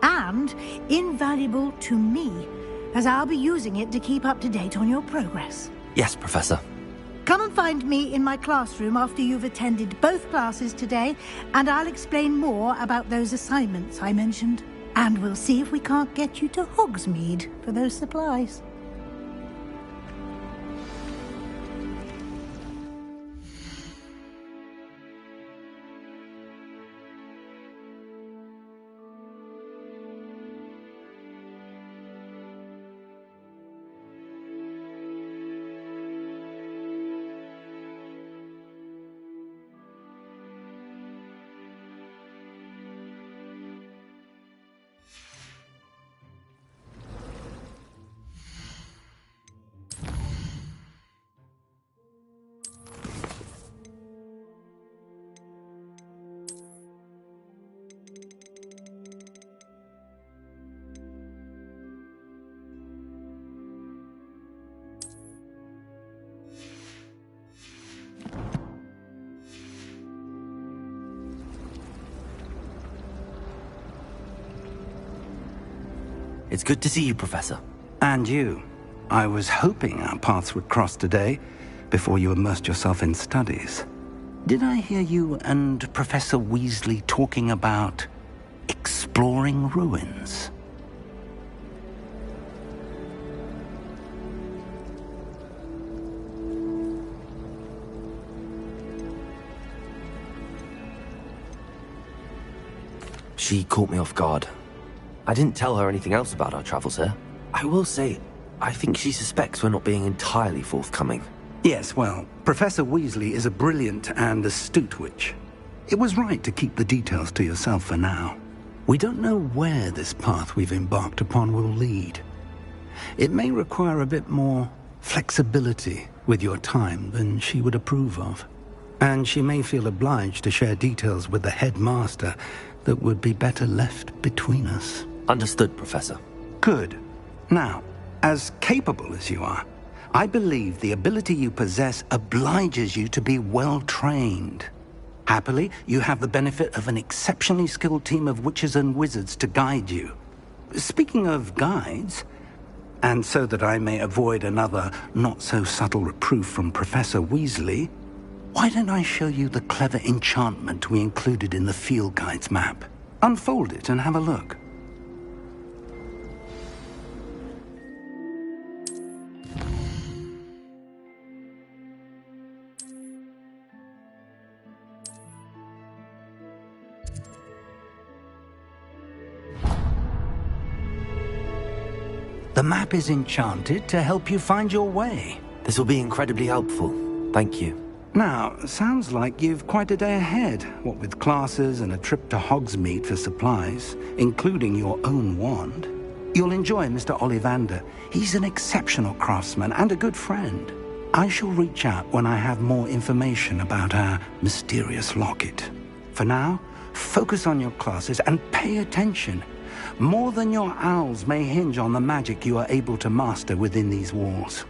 And invaluable to me, as I'll be using it to keep up to date on your progress. Yes, Professor. Come and find me in my classroom after you've attended both classes today, and I'll explain more about those assignments I mentioned. And we'll see if we can't get you to Hogsmeade for those supplies. It's good to see you, Professor. And you. I was hoping our paths would cross today, before you immersed yourself in studies. Did I hear you and Professor Weasley talking about exploring ruins? She caught me off guard. I didn't tell her anything else about our travels here. I will say, I think she suspects we're not being entirely forthcoming. Yes, well, Professor Weasley is a brilliant and astute witch. It was right to keep the details to yourself for now. We don't know where this path we've embarked upon will lead. It may require a bit more flexibility with your time than she would approve of. And she may feel obliged to share details with the headmaster that would be better left between us. Understood, Professor. Good. Now, as capable as you are, I believe the ability you possess obliges you to be well trained. Happily, you have the benefit of an exceptionally skilled team of witches and wizards to guide you. Speaking of guides, and so that I may avoid another not-so-subtle reproof from Professor Weasley, why don't I show you the clever enchantment we included in the field guide's map? Unfold it and have a look. The map is enchanted to help you find your way. This will be incredibly helpful. Thank you. Now, sounds like you've quite a day ahead, what with classes and a trip to Hogsmeade for supplies, including your own wand. You'll enjoy Mr. Ollivander. He's an exceptional craftsman and a good friend. I shall reach out when I have more information about our mysterious locket. For now, focus on your classes and pay attention. More than your owls may hinge on the magic you are able to master within these walls.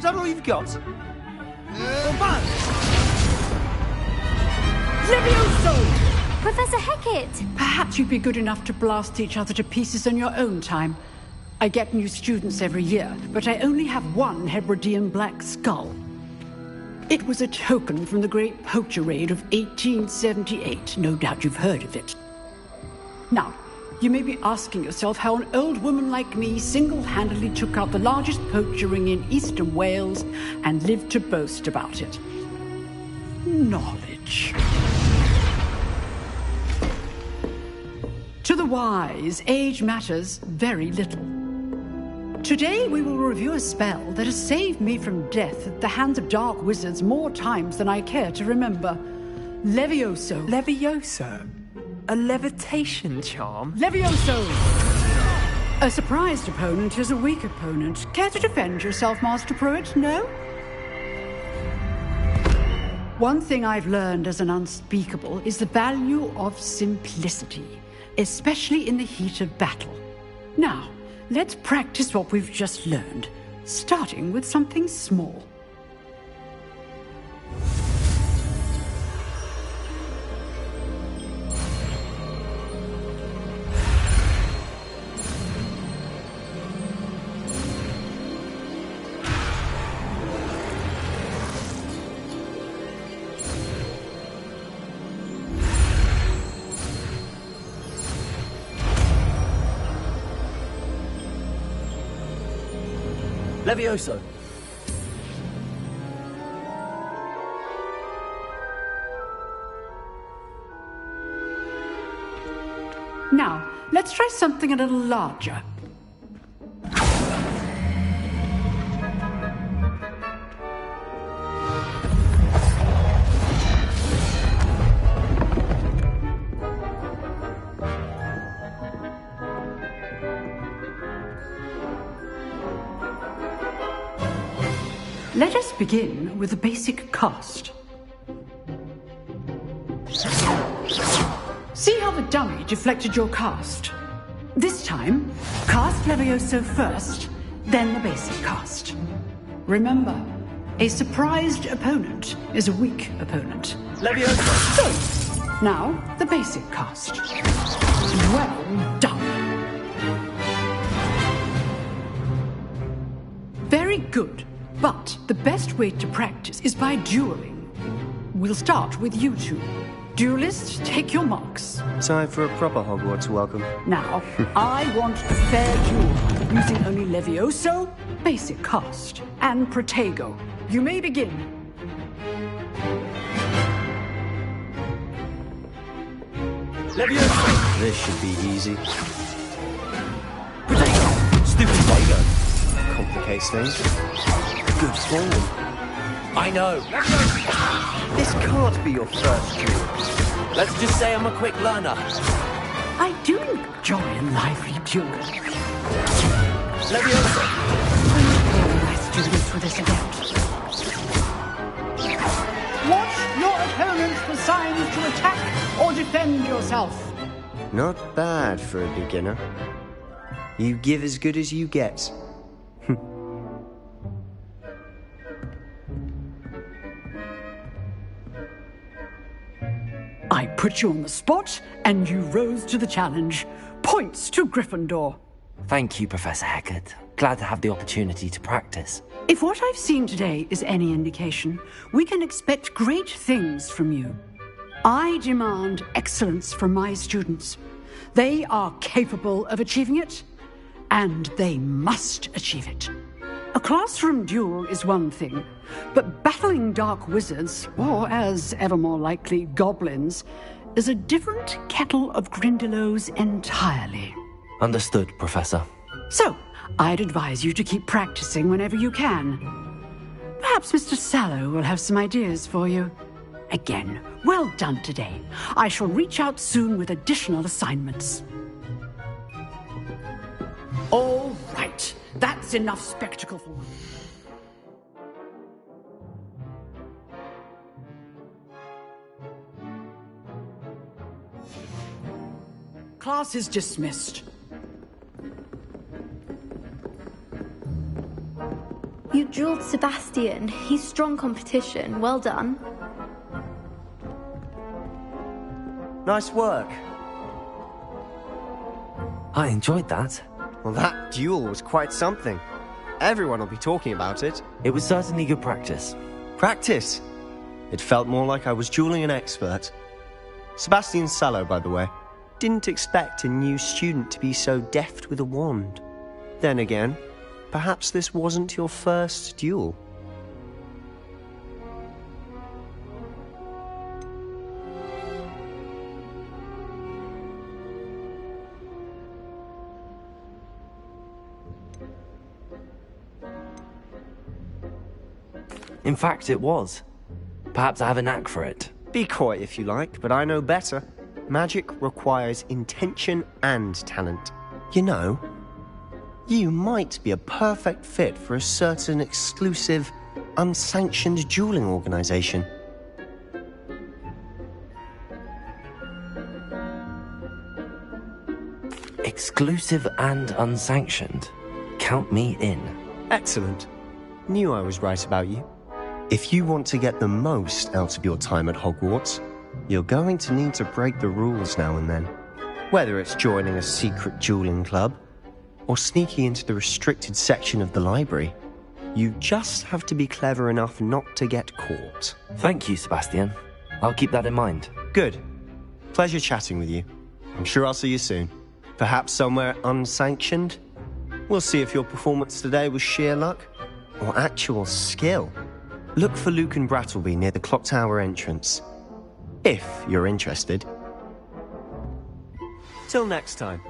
Is that all you've got? Levioso! Professor Hecat! Perhaps you'd be good enough to blast each other to pieces in your own time. I get new students every year, but I only have one Hebridean black skull. It was a token from the Great Poacher Raid of 1878. No doubt you've heard of it. Now, You may be asking yourself how an old woman like me single-handedly took out the largest poacher ring in eastern Wales and lived to boast about it. Knowledge. To the wise, age matters very little. Today we will review a spell that has saved me from death at the hands of dark wizards more times than I care to remember. Levioso. Levioso? A levitation charm? Levioso! A surprised opponent is a weak opponent. Care to defend yourself, Master Pruitt? No? One thing I've learned as an unspeakable is the value of simplicity, especially in the heat of battle. Now, let's practice what we've just learned, starting with something small. Levioso. Now, let's try something a little larger. Let us begin with the basic cast. See how the dummy deflected your cast? This time, cast Levioso first, then the basic cast. Remember, a surprised opponent is a weak opponent. Levioso! So, now the basic cast. Well done. Very good. But the best way to practice is by dueling. We'll start with you two. Duelists, take your marks. Time for a proper Hogwarts welcome. Now, I want a fair duel, using only Levioso, basic cast, and Protego. You may begin. Levioso! This should be easy. Protego! Stupid Protego! Complicates things. Good form. I know. This can't be your first duel. Let's just say I'm a quick learner. I do enjoy a lively duel. Levioso! My students for this event. Watch your opponents for signs to attack or defend yourself. Not bad for a beginner. You give as good as you get. I put you on the spot, and you rose to the challenge. Points to Gryffindor. Thank you, Professor Hecat. Glad to have the opportunity to practice. If what I've seen today is any indication, we can expect great things from you. I demand excellence from my students. They are capable of achieving it, and they must achieve it. A classroom duel is one thing, but battling dark wizards, or as ever more likely, goblins, is a different kettle of Grindylows entirely. Understood, Professor. So, I'd advise you to keep practicing whenever you can. Perhaps Mr. Sallow will have some ideas for you. Again, well done today. I shall reach out soon with additional assignments. All right. That's enough spectacle for one. Class is dismissed. You dueled Sebastian. He's strong competition. Well done. Nice work. I enjoyed that. Well, that duel was quite something. Everyone will be talking about it. It was certainly good practice. Practice? It felt more like I was dueling an expert. Sebastian Sallow, by the way. didn't expect a new student to be so deft with a wand. Then again, perhaps this wasn't your first duel. In fact, it was. Perhaps I have a knack for it. Be coy if you like, but I know better. Magic requires intention and talent. You know, you might be a perfect fit for a certain exclusive, unsanctioned dueling organization. Exclusive and unsanctioned. Count me in. Excellent. Knew I was right about you. If you want to get the most out of your time at Hogwarts, you're going to need to break the rules now and then. Whether it's joining a secret dueling club, or sneaking into the restricted section of the library, you just have to be clever enough not to get caught. Thank you, Sebastian. I'll keep that in mind. Good. Pleasure chatting with you. I'm sure I'll see you soon. Perhaps somewhere unsanctioned? We'll see if your performance today was sheer luck, or actual skill. Look for Luke and Brattleby near the Clock Tower entrance. If you're interested. Till next time.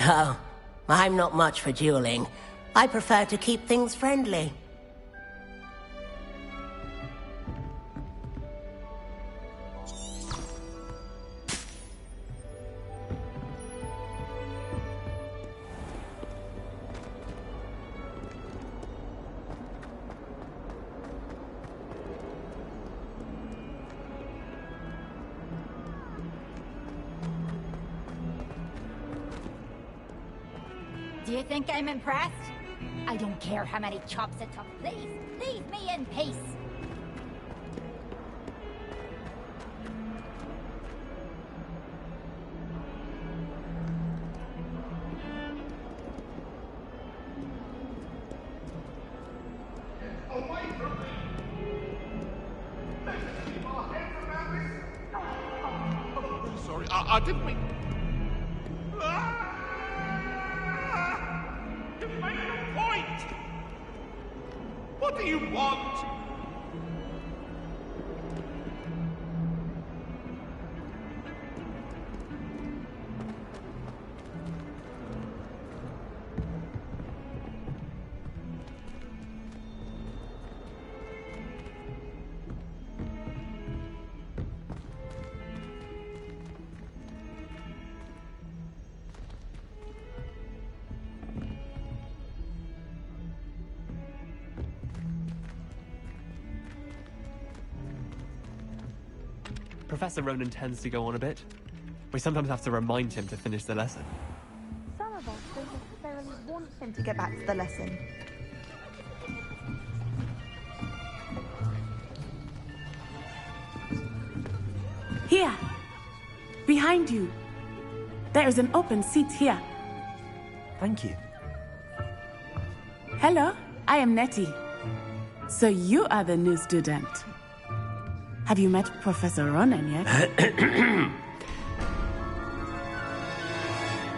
Oh, I'm not much for dueling. I prefer to keep things friendly. Do you think I'm impressed? I don't care how many chops it took. Please, leave me in peace. Sorry, I didn't mean... What do you want? Professor Ronan tends to go on a bit. We sometimes have to remind him to finish the lesson. Some of us don't necessarily want him to get back to the lesson. Here! Behind you! There is an open seat here. Thank you. Hello, I am Nettie. So you are the new student. Have you met Professor Ronan yet?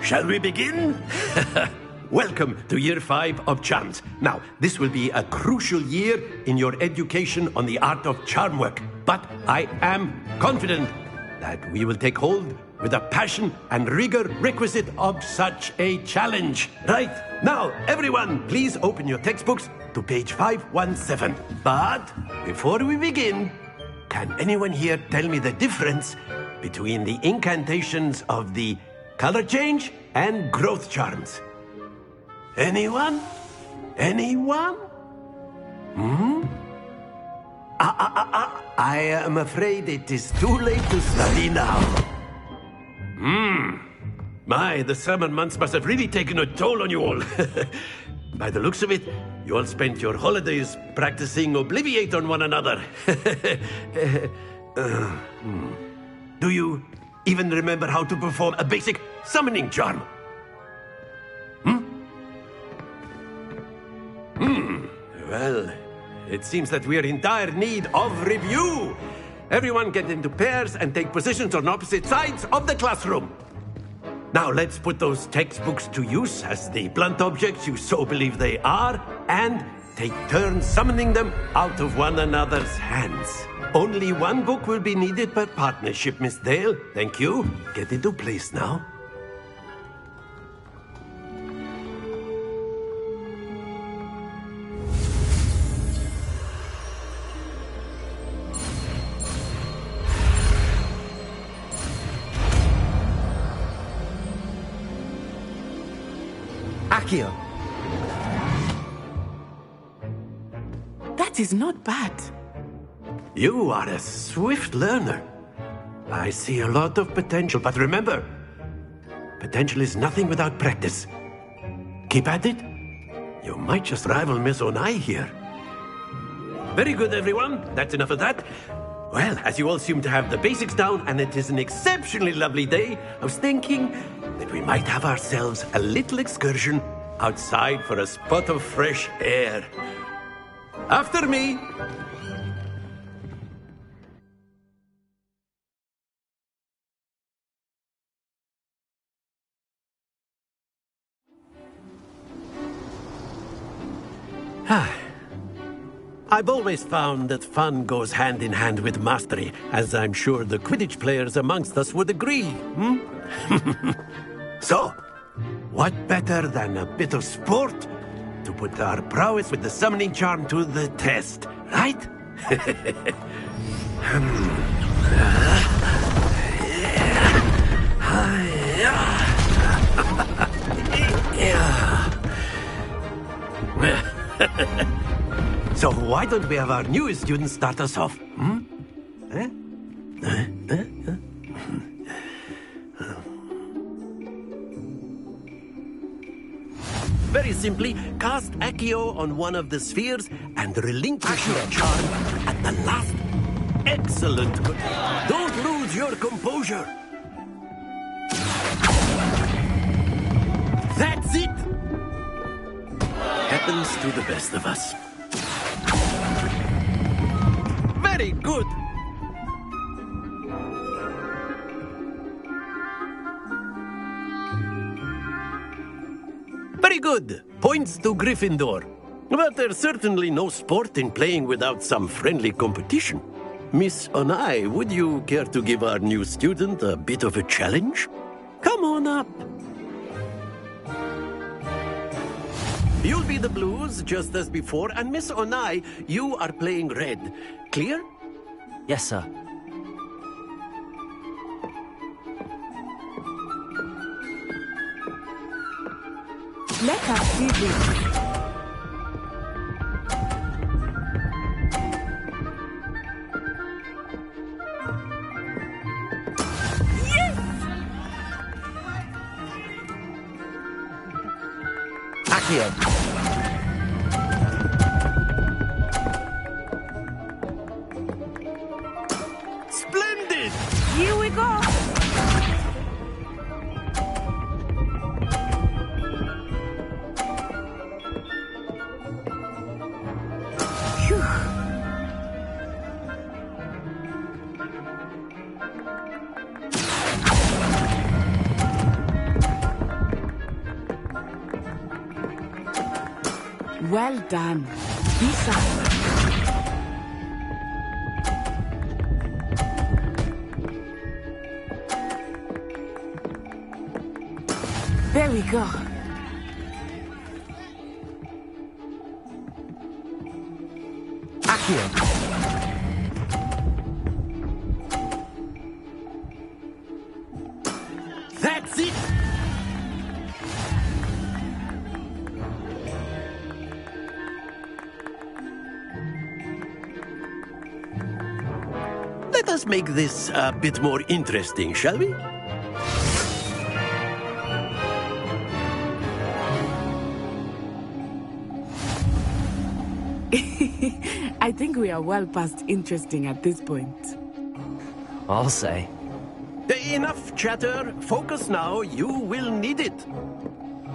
Shall we begin? Welcome to Year 5 of Charms. Now, this will be a crucial year in your education on the art of charm work. But I am confident that we will take hold with the passion and rigor requisite of such a challenge. Right, now, everyone, please open your textbooks to page 517. But before we begin, can anyone here tell me the difference between the incantations of the color change and growth charms? Anyone? Anyone? I am afraid it is too late to study now. My, the summer months must have really taken a toll on you all. By the looks of it, you all spent your holidays practicing Obliviate on one another. Do you even remember how to perform a basic summoning charm? Well, it seems that we are in dire need of review. Everyone get into pairs and take positions on opposite sides of the classroom. Now let's put those textbooks to use as the blunt objects you so believe they are, and take turns summoning them out of one another's hands. Only one book will be needed per partnership, Miss Dale. Thank you. Get into place now. Accio. That is not bad. You are a swift learner. I see a lot of potential, but remember, potential is nothing without practice. Keep at it. You might just rival Miss Onai here. Very good, everyone. That's enough of that. Well, as you all seem to have the basics down, and it is an exceptionally lovely day, I was thinking that we might have ourselves a little excursion outside for a spot of fresh air. After me! I've always found that fun goes hand in hand with mastery, as I'm sure the Quidditch players amongst us would agree, So, what better than a bit of sport to put our prowess with the summoning charm to the test, right? So why don't we have our newest student start us off? Very simply, cast Accio on one of the spheres and relinquish your charm at the last. Excellent. Don't lose your composure. That's it. Happens to the best of us. Very good. Very good. Points to Gryffindor. But there's certainly no sport in playing without some friendly competition. Miss Onai, would you care to give our new student a bit of a challenge? Come on up. You'll be the blues, just as before, and Miss Onai, you are playing red. Clear? Yes, sir. Let us do this. Accio. Splendid! Here we go. Well done. Be silent. There we go. Accio. That's it! Let us make this a bit more interesting, shall we? I think we are well past interesting at this point. I'll say. Enough chatter. Focus now. You will need it.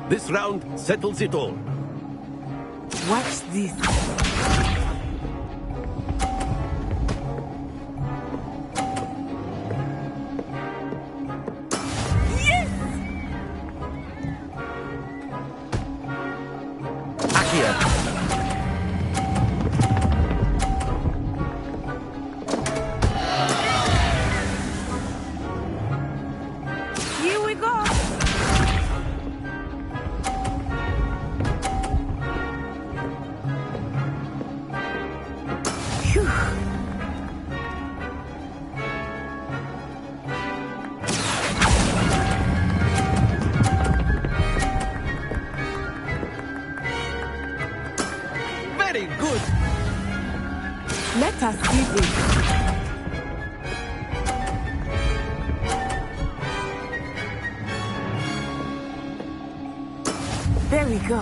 This round settles it all. Watch this. Here we go. Phew. Very good. Let us see this. There we go.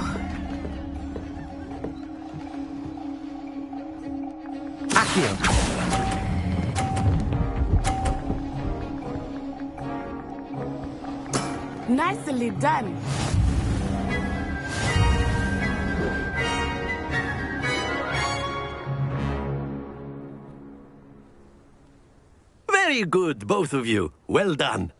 Accio. Nicely done. Very good, both of you. Well done.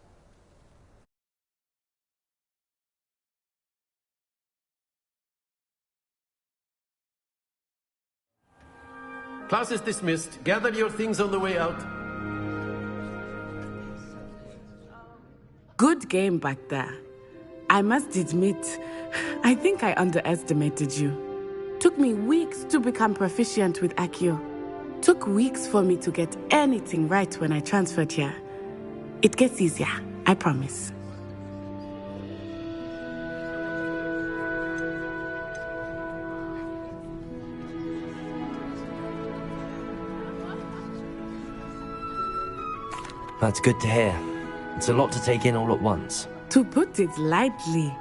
Class is dismissed. Gather your things on the way out. Good game back there. I must admit, I think I underestimated you. Took me weeks to become proficient with Accio. Took weeks for me to get anything right when I transferred here. It gets easier, I promise. That's good to hear. It's a lot to take in all at once. To put it lightly,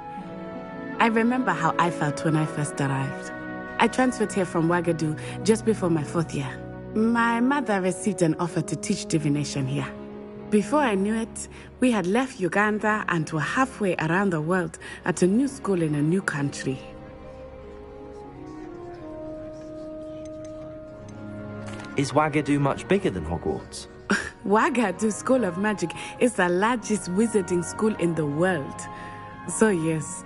I remember how I felt when I first arrived. I transferred here from Ouagadougou just before my 4th year. My mother received an offer to teach divination here. Before I knew it, we had left Uganda and were halfway around the world at a new school in a new country. Is Ouagadougou much bigger than Hogwarts? Ouagadougou School of Magic is the largest wizarding school in the world. So yes,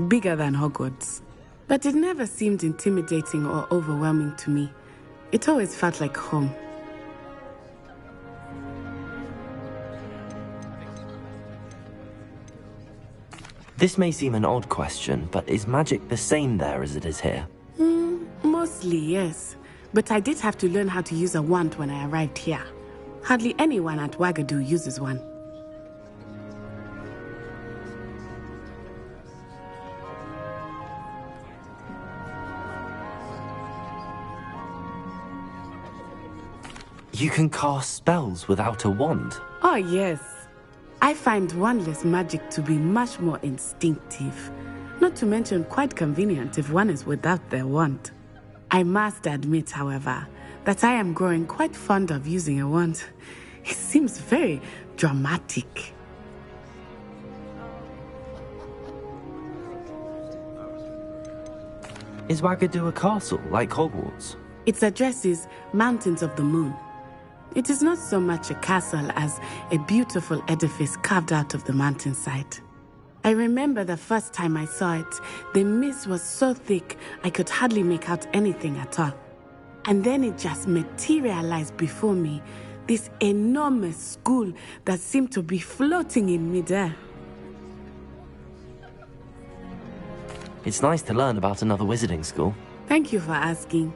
bigger than Hogwarts. But it never seemed intimidating or overwhelming to me. It always felt like home. This may seem an odd question, but is magic the same there as it is here? Mostly, yes. But I did have to learn how to use a wand when I arrived here. Hardly anyone at Ouagadougou uses one. You can cast spells without a wand? Oh, yes. I find wandless magic to be much more instinctive. Not to mention quite convenient if one is without their wand. I must admit, however, that I am growing quite fond of using a wand. It seems very dramatic. Is Ouagadougou a castle, like Hogwarts? Its address is Mountains of the Moon. It is not so much a castle as a beautiful edifice carved out of the mountainside. I remember the first time I saw it, the mist was so thick I could hardly make out anything at all. And then it just materialized before me, this enormous school that seemed to be floating in midair. It's nice to learn about another wizarding school. Thank you for asking.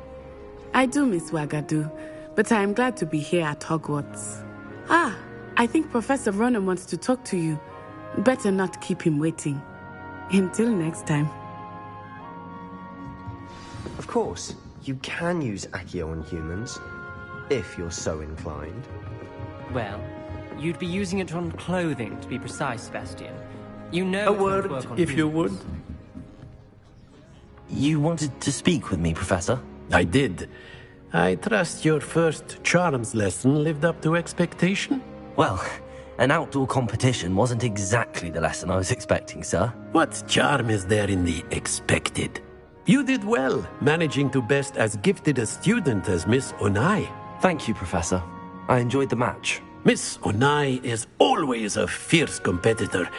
I do miss Ouagadougou, but I am glad to be here at Hogwarts. Ah, I think Professor Ronan wants to talk to you. Better not keep him waiting. Until next time. Of course, you can use Accio on humans, if you're so inclined. Well, you'd be using it on clothing, to be precise, Sebastian. You know A it won't word, work on if you humans. would. You wanted to speak with me, Professor? I did. I trust your first charms lesson lived up to expectation? Well, An outdoor competition wasn't exactly the lesson I was expecting, sir. What charm is there in the expected? You did well, managing to best as gifted a student as Miss Onai. Thank you, Professor. I enjoyed the match. Miss Onai is always a fierce competitor,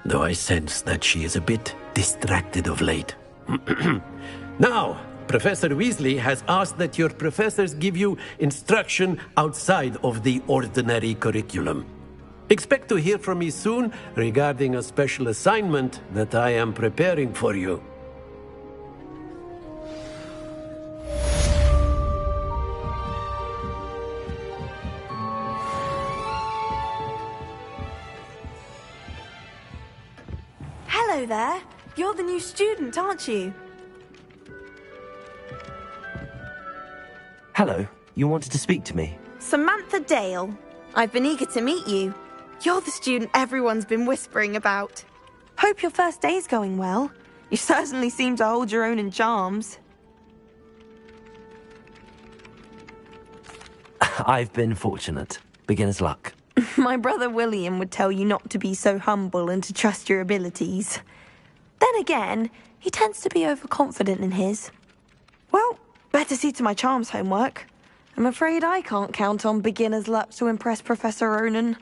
though I sense that she is a bit distracted of late. Now, Professor Weasley has asked that your professors give you instruction outside of the ordinary curriculum. Expect to hear from me soon regarding a special assignment that I am preparing for you. Hello there. You're the new student, aren't you? Hello, you wanted to speak to me? Samantha Dale. I've been eager to meet you. You're the student everyone's been whispering about. Hope your first day's going well. You certainly seem to hold your own in charms. I've been fortunate. Beginner's luck. My brother William would tell you not to be so humble and to trust your abilities. Then again, he tends to be overconfident in his. Well, better see to my charms homework. I'm afraid I can't count on beginner's luck to impress Professor Ronan.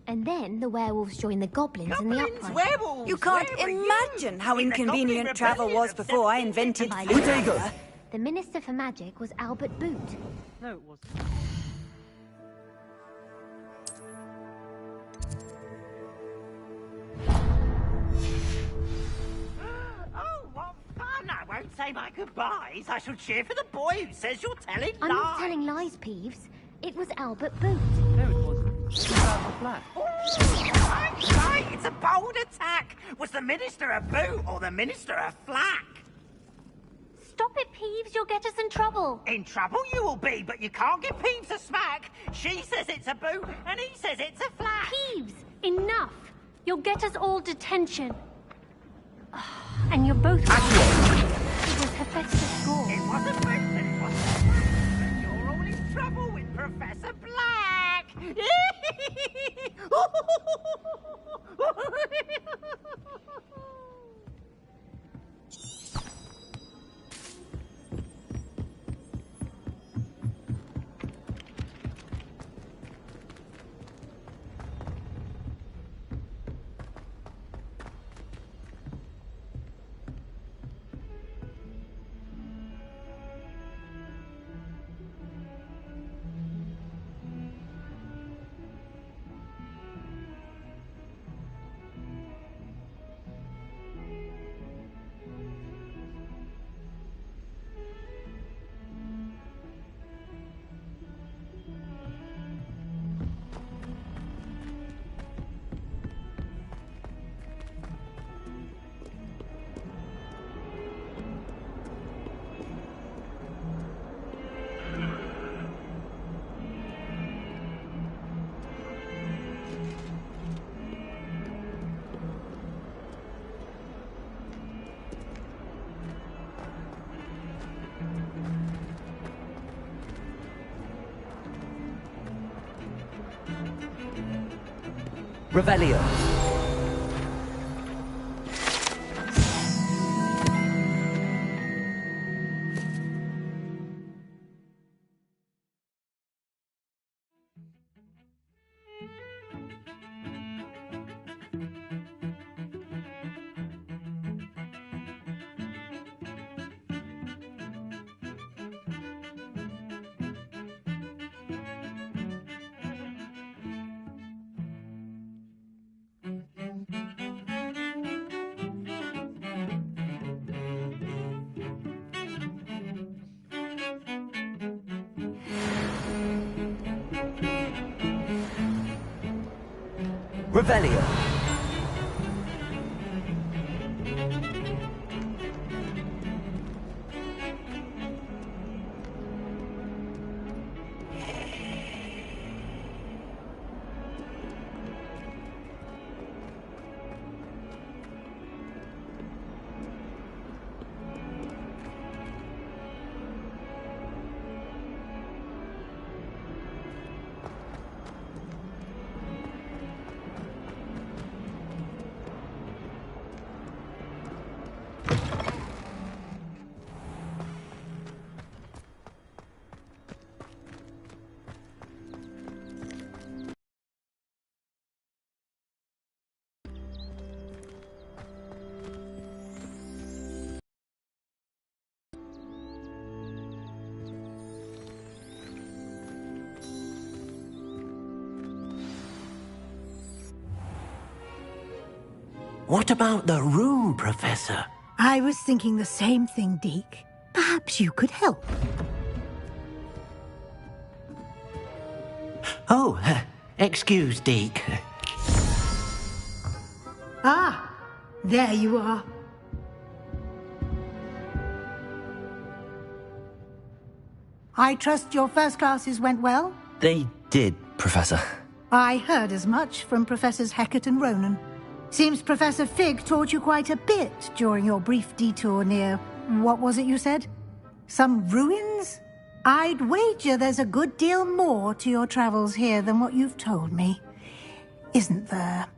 And then the werewolves join the goblins in the upright. Werewolves! You can't imagine how inconvenient travel was before I invented fire. The Minister for Magic was Albert Boot. No, it wasn't. Oh, what fun! I won't say my goodbyes. I shall cheer for the boy who says you're telling lies. I'm not telling lies, Peeves. It was Albert Boot. No, it wasn't. It was Albert Black. Right, it's a bold attack. Was the Minister a boot or the Minister a flack? Stop it, Peeves. You'll get us in trouble. In trouble you will be, but you can't give Peeves a smack. She says it's a boot and he says it's a flack. Peeves, enough. You'll get us all detention. And you're both right. It was Hephaestus score. It wasn't boot and it wasn't flack. But you're all in trouble with Professor Black. Revelio. Revelio. What about the room, Professor? I was thinking the same thing, Deke. Perhaps you could help. Oh, excuse, Deke. Ah, there you are. I trust your first classes went well? They did, Professor. I heard as much from Professors Hecat and Ronan. Seems Professor Fig taught you quite a bit during your brief detour near... what was it you said? Some ruins? I'd wager there's a good deal more to your travels here than what you've told me. Isn't there?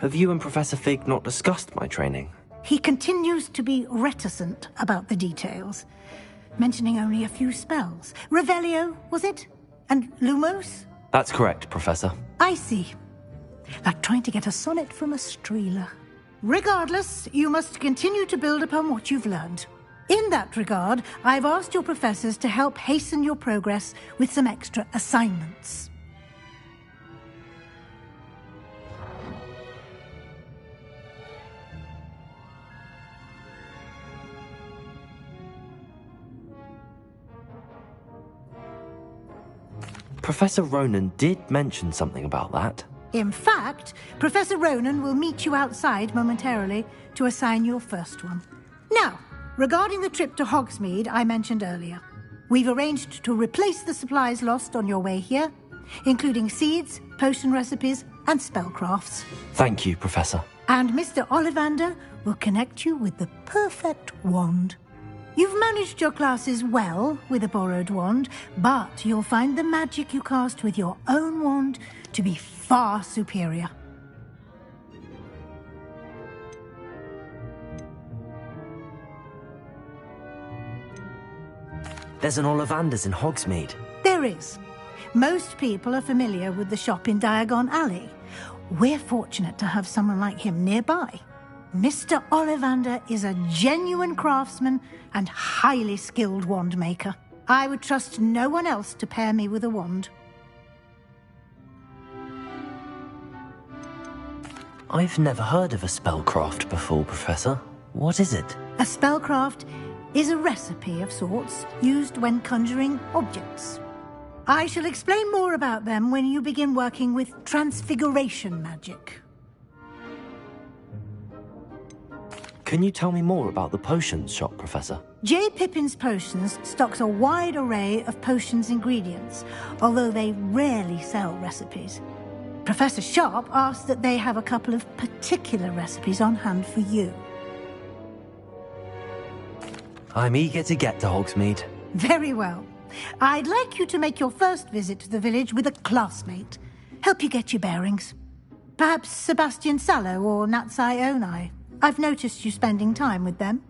Have you and Professor Fig not discussed my training? He continues to be reticent about the details, mentioning only a few spells. Revelio, was it? And Lumos? That's correct, Professor. I see. Like trying to get a sonnet from a streeler. Regardless, you must continue to build upon what you've learned. In that regard, I've asked your professors to help hasten your progress with some extra assignments. Professor Ronan did mention something about that. In fact, Professor Ronan will meet you outside momentarily to assign your first one. Now, regarding the trip to Hogsmeade I mentioned earlier, we've arranged to replace the supplies lost on your way here, including seeds, potion recipes, and spellcrafts. Thank you, Professor. And Mr. Ollivander will connect you with the perfect wand. You've managed your classes well with a borrowed wand, but you'll find the magic you cast with your own wand to be far superior. There's an Ollivander's in Hogsmeade. There is. Most people are familiar with the shop in Diagon Alley. We're fortunate to have someone like him nearby. Mr. Ollivander is a genuine craftsman and highly skilled wand maker. I would trust no one else to pair me with a wand. I've never heard of a spellcraft before, Professor. What is it? A spellcraft is a recipe of sorts used when conjuring objects. I shall explain more about them when you begin working with transfiguration magic. Can you tell me more about the potions shop, Professor? J. Pippin's Potions stocks a wide array of potions ingredients, although they rarely sell recipes. Professor Sharp asked that they have a couple of particular recipes on hand for you. I'm eager to get to Hogsmeade. Very well. I'd like you to make your first visit to the village with a classmate. Help you get your bearings. Perhaps Sebastian Sallow or Natsai Onai. I've noticed you spending time with them.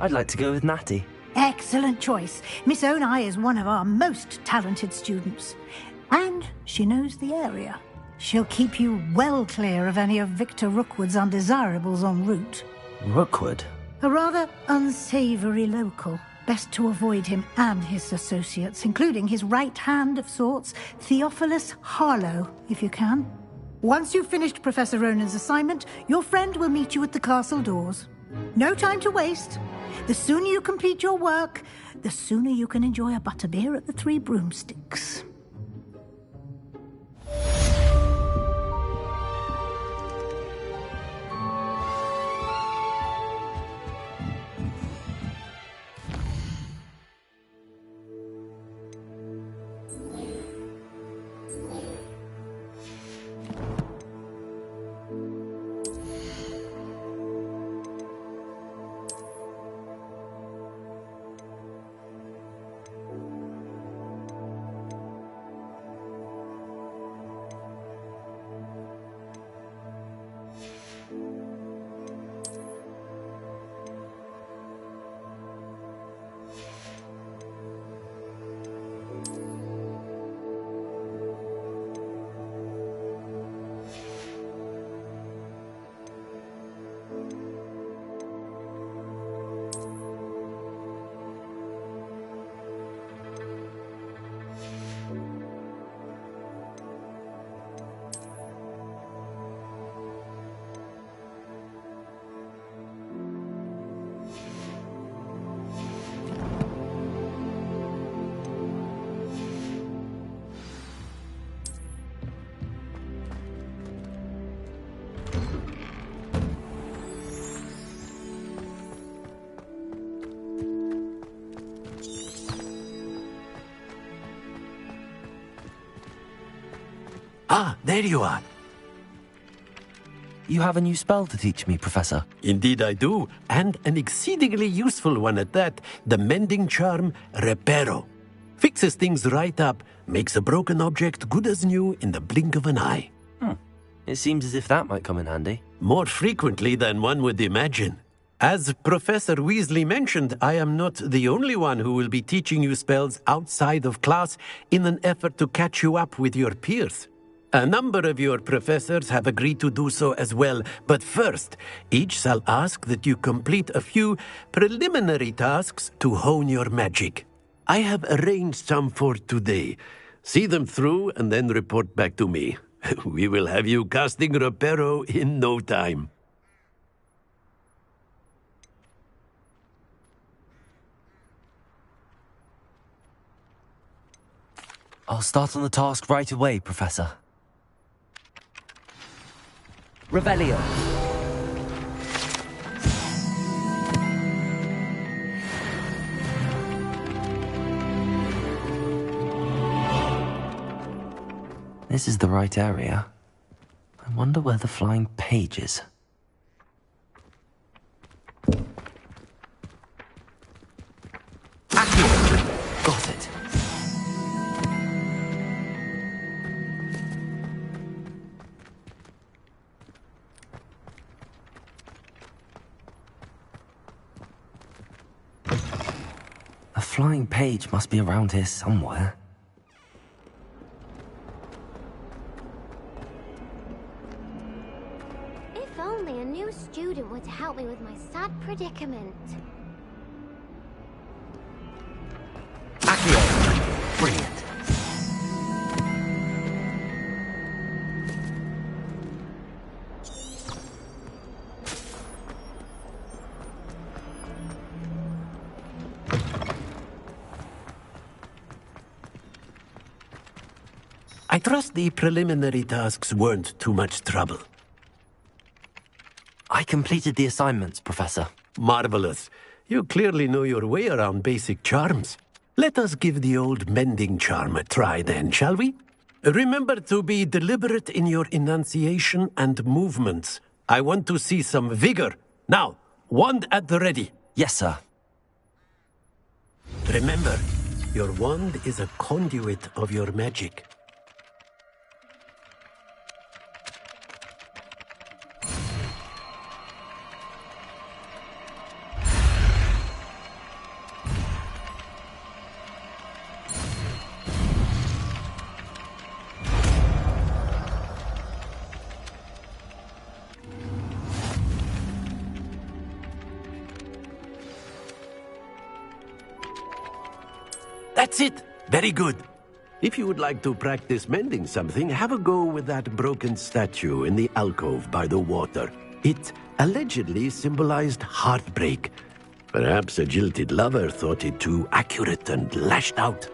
I'd like to go with Natty. Excellent choice. Miss Onai is one of our most talented students. And she knows the area. She'll keep you well clear of any of Victor Rookwood's undesirables en route. Rookwood? A rather unsavoury local. Best to avoid him and his associates, including his right hand of sorts, Theophilus Harlow, if you can. Once you've finished Professor Ronan's assignment, your friend will meet you at the castle doors. No time to waste. The sooner you complete your work, the sooner you can enjoy a butterbeer at the Three Broomsticks. Ah, there you are. You have a new spell to teach me, Professor. Indeed I do, and an exceedingly useful one at that. The mending charm, Reparo. Fixes things right up, makes a broken object good as new in the blink of an eye. It seems as if that might come in handy. More frequently than one would imagine. As Professor Weasley mentioned, I am not the only one who will be teaching you spells outside of class in an effort to catch you up with your peers. A number of your professors have agreed to do so as well, but first, each shall ask that you complete a few preliminary tasks to hone your magic. I have arranged some for today. See them through and then report back to me. We will have you casting Reparo in no time. I'll start on the task right away, Professor. Revelio. This is the right area. I wonder where the flying page is. Got it. A flying page must be around here somewhere. If only a new student would help me with my sad predicament. Accio! Brilliant. I trust the preliminary tasks weren't too much trouble. I completed the assignments, Professor. Marvelous. You clearly know your way around basic charms. Let us give the old mending charm a try then, shall we? Remember to be deliberate in your enunciation and movements. I want to see some vigor. Now, wand at the ready. Yes, sir. Remember, your wand is a conduit of your magic. That's it. Very good. If you would like to practice mending something, have a go with that broken statue in the alcove by the water. It allegedly symbolized heartbreak. Perhaps a jilted lover thought it too accurate and lashed out.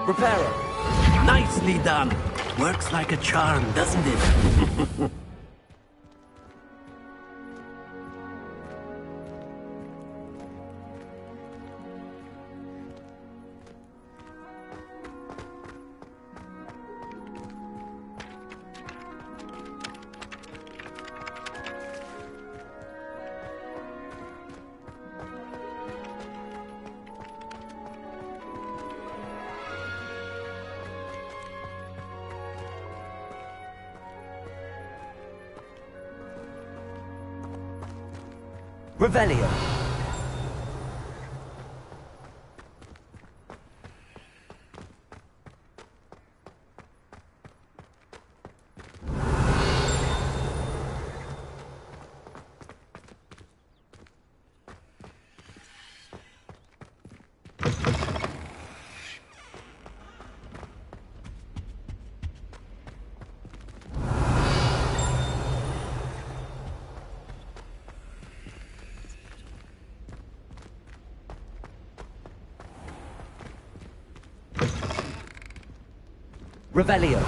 Repairer. Nicely done. Works like a charm, doesn't it? Revelio. Revelio.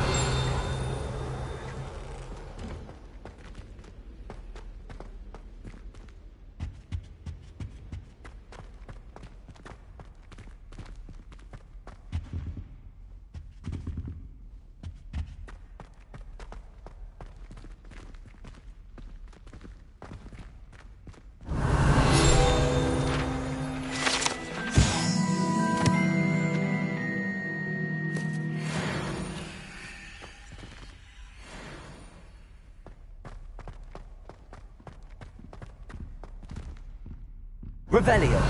Revelio.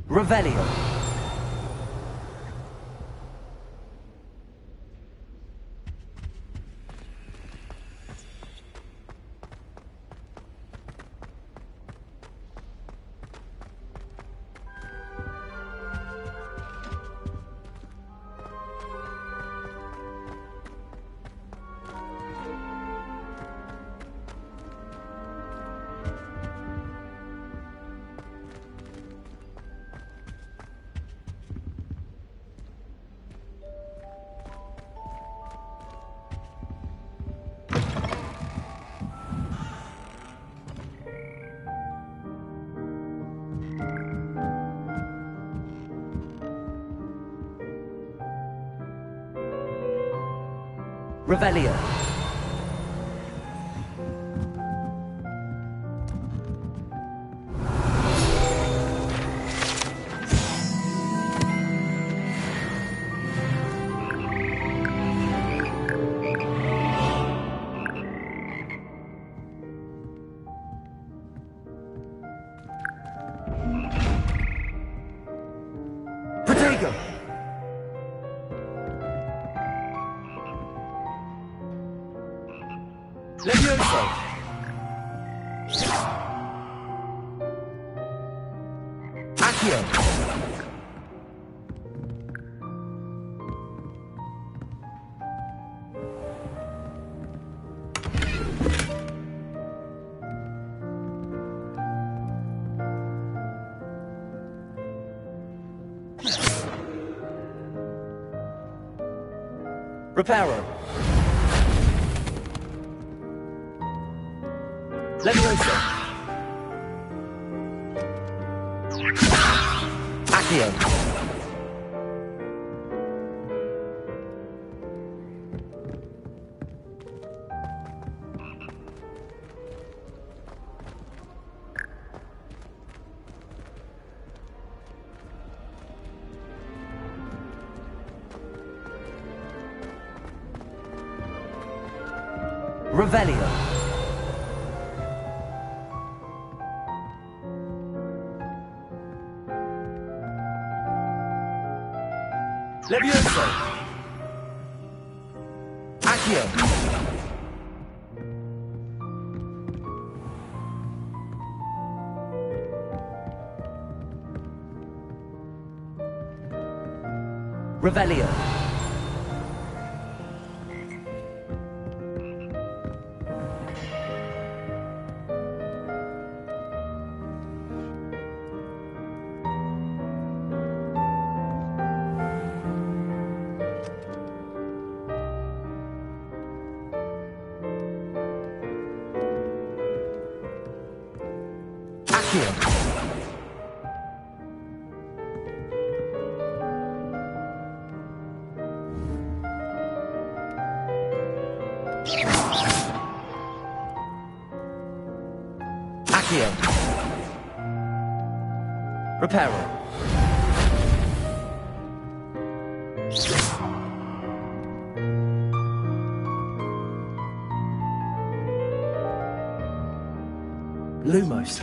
Revelio. Revelio. Protego. Levioso. Accio. Reparo. Levioso. Accio. Revelio. Levioso. Accio. Revelio. Accio. Reparo. Lumos.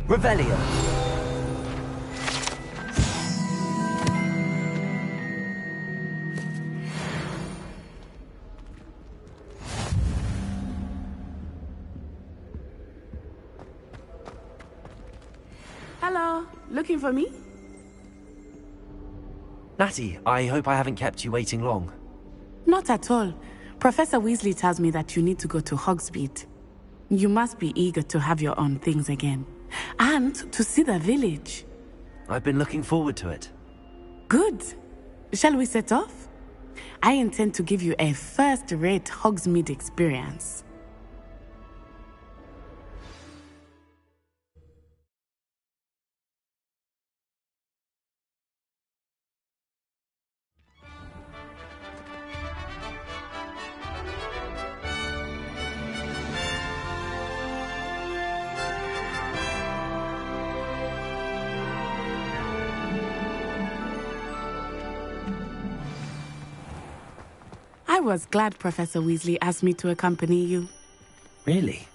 Revelio. Hello, looking for me? Natty, I hope I haven't kept you waiting long. Not at all. Professor Weasley tells me that you need to go to Hogsmeade. You must be eager to have your own things again. And to see the village. I've been looking forward to it. Good. Shall we set off? I intend to give you a first-rate Hogsmeade experience. I was glad Professor Weasley asked me to accompany you. Really?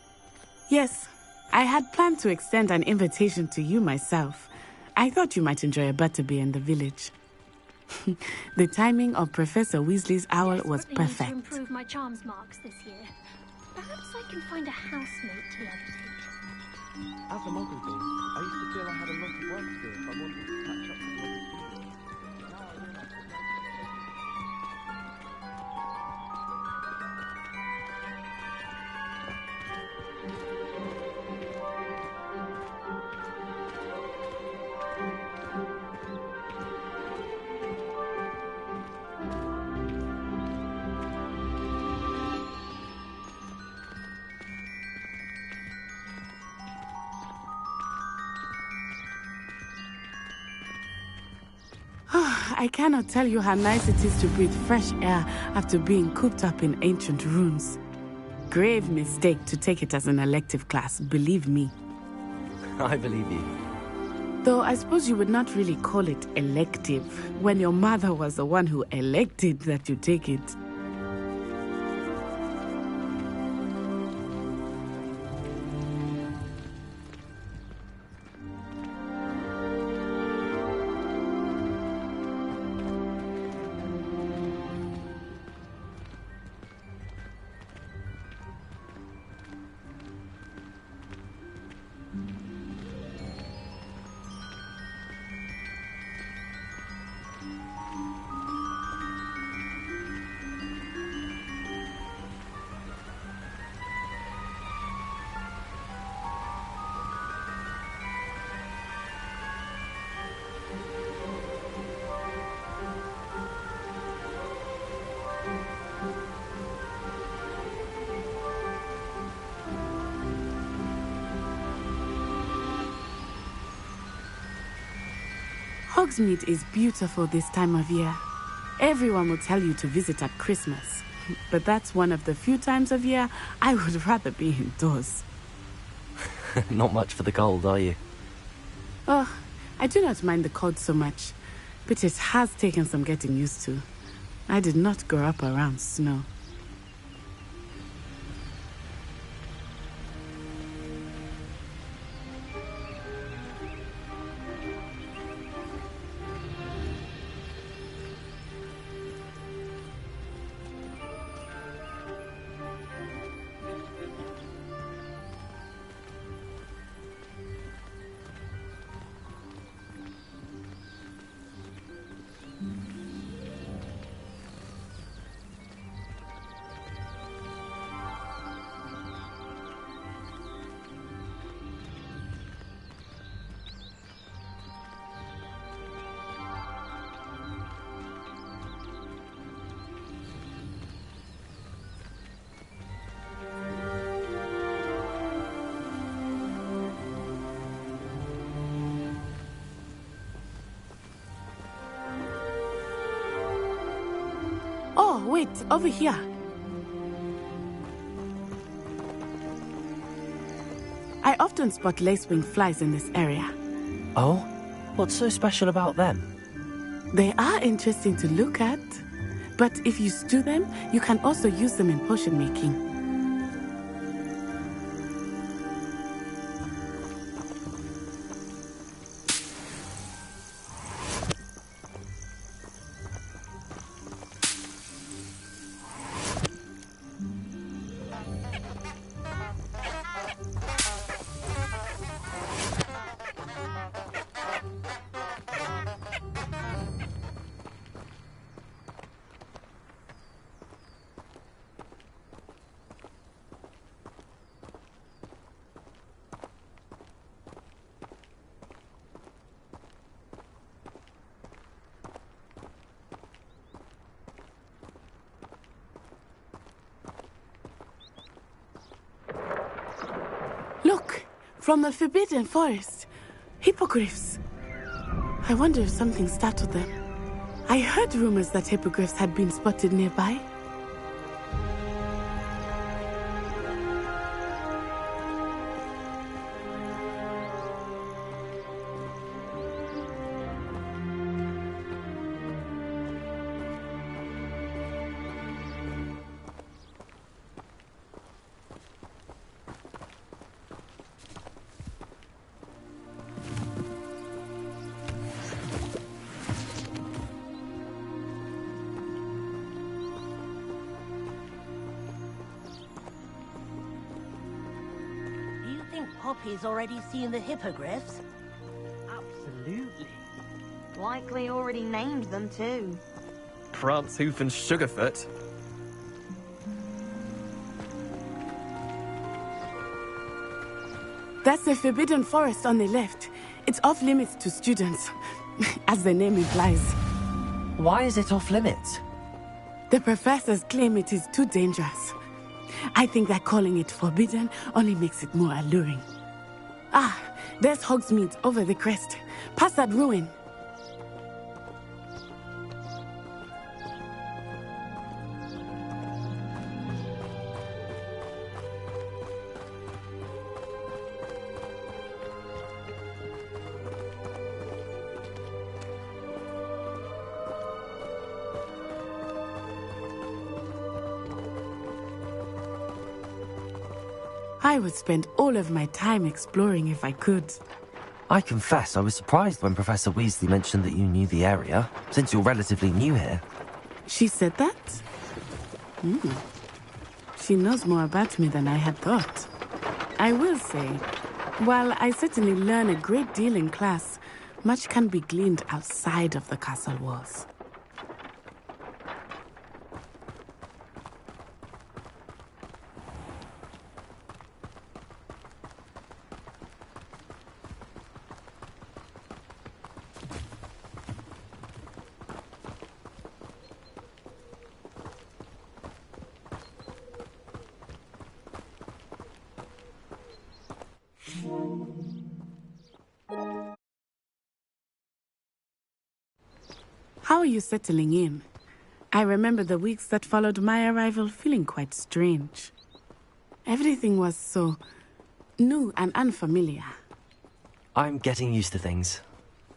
Yes. I had planned to extend an invitation to you myself. I thought you might enjoy a butterbeer in the village. The timing of Professor Weasley's owl was perfect. To improve my charms marks this year. Perhaps I can find a housemate to levitate. As a muggle thing, I used to feel I had a lot of work to do if I wanted to catch up with other students. Now I realize that I cannot tell you how nice it is to breathe fresh air after being cooped up in ancient rooms. Grave mistake to take it as an elective class, believe me. I believe you. Though I suppose you would not really call it elective when your mother was the one who elected that you take it. Hogsmeade is beautiful this time of year. Everyone will tell you to visit at Christmas, but that's one of the few times of year I would rather be indoors. Not much for the cold, are you? Oh, I do not mind the cold so much, but it has taken some getting used to. I did not grow up around snow. Oh, wait, over here. I often spot lacewing flies in this area. Oh? What's so special about them? They are interesting to look at, but if you stew them, you can also use them in potion making. Look, from the Forbidden Forest. Hippogriffs. I wonder if something startled them. I heard rumors that hippogriffs had been spotted nearby. Poppy's already seen the hippogriffs? Absolutely. Likely already named them too. Prance, Hoof, and Sugarfoot. That's the Forbidden Forest on the left. It's off limits to students, as the name implies. Why is it off limits? The professors claim it is too dangerous. I think that calling it forbidden only makes it more alluring. Ah, there's Hogsmeade over the crest. Past that ruin. I would spend all of my time exploring if I could. I confess I was surprised when Professor Weasley mentioned that you knew the area, since you're relatively new here. She said that? She knows more about me than I had thought. I will say, while I certainly learn a great deal in class, much can be gleaned outside of the castle walls. How are you settling in? I remember the weeks that followed my arrival feeling quite strange. Everything was so new and unfamiliar. I'm getting used to things.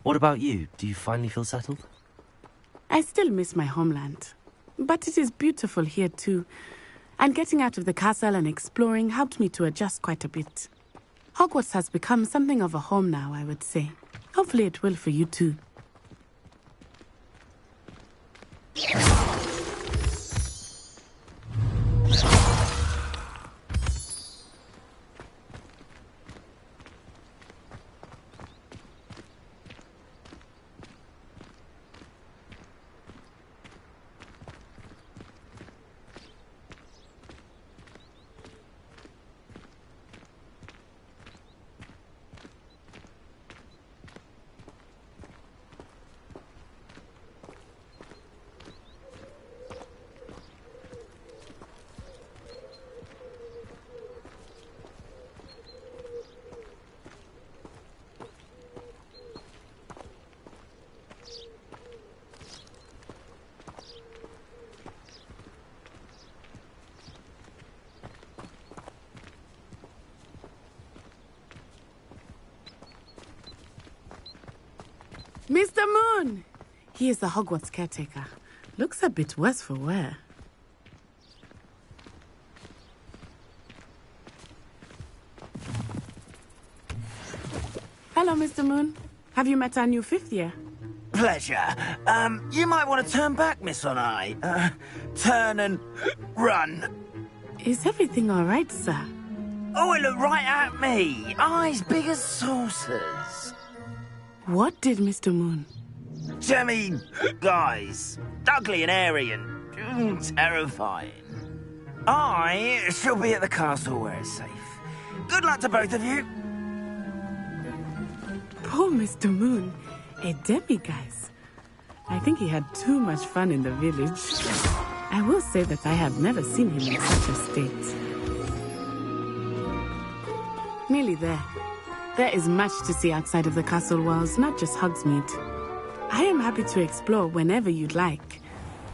What about you? Do you finally feel settled? I still miss my homeland, but it is beautiful here too. And getting out of the castle and exploring helped me to adjust quite a bit. Hogwarts has become something of a home now, I would say. Hopefully it will for you too. Mr. Moon! He is the Hogwarts caretaker. Looks a bit worse for wear. Hello, Mr. Moon. Have you met our new fifth year? Pleasure. You might want to turn back, Miss On-Eye. Turn and run. Is everything all right, sir? Oh, it looked right at me. Eyes big as saucers. What did Mr. Moon? I mean, guys, ugly and airy and terrifying. I shall be at the castle where it's safe. Good luck to both of you. Poor Mr. Moon, a demiguise. I think he had too much fun in the village. I will say that I have never seen him in such a state. Nearly there. There is much to see outside of the castle walls, not just Hogsmeade. I am happy to explore whenever you'd like.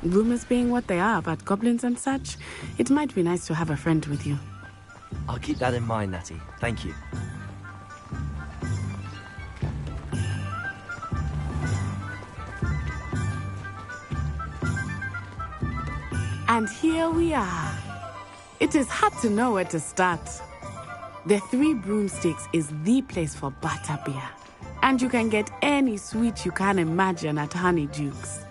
Rumors being what they are about goblins and such, it might be nice to have a friend with you. I'll keep that in mind, Natty. Thank you. And here we are. It is hard to know where to start. The Three Broomsticks is the place for butterbeer. And you can get any sweet you can imagine at Honeydukes.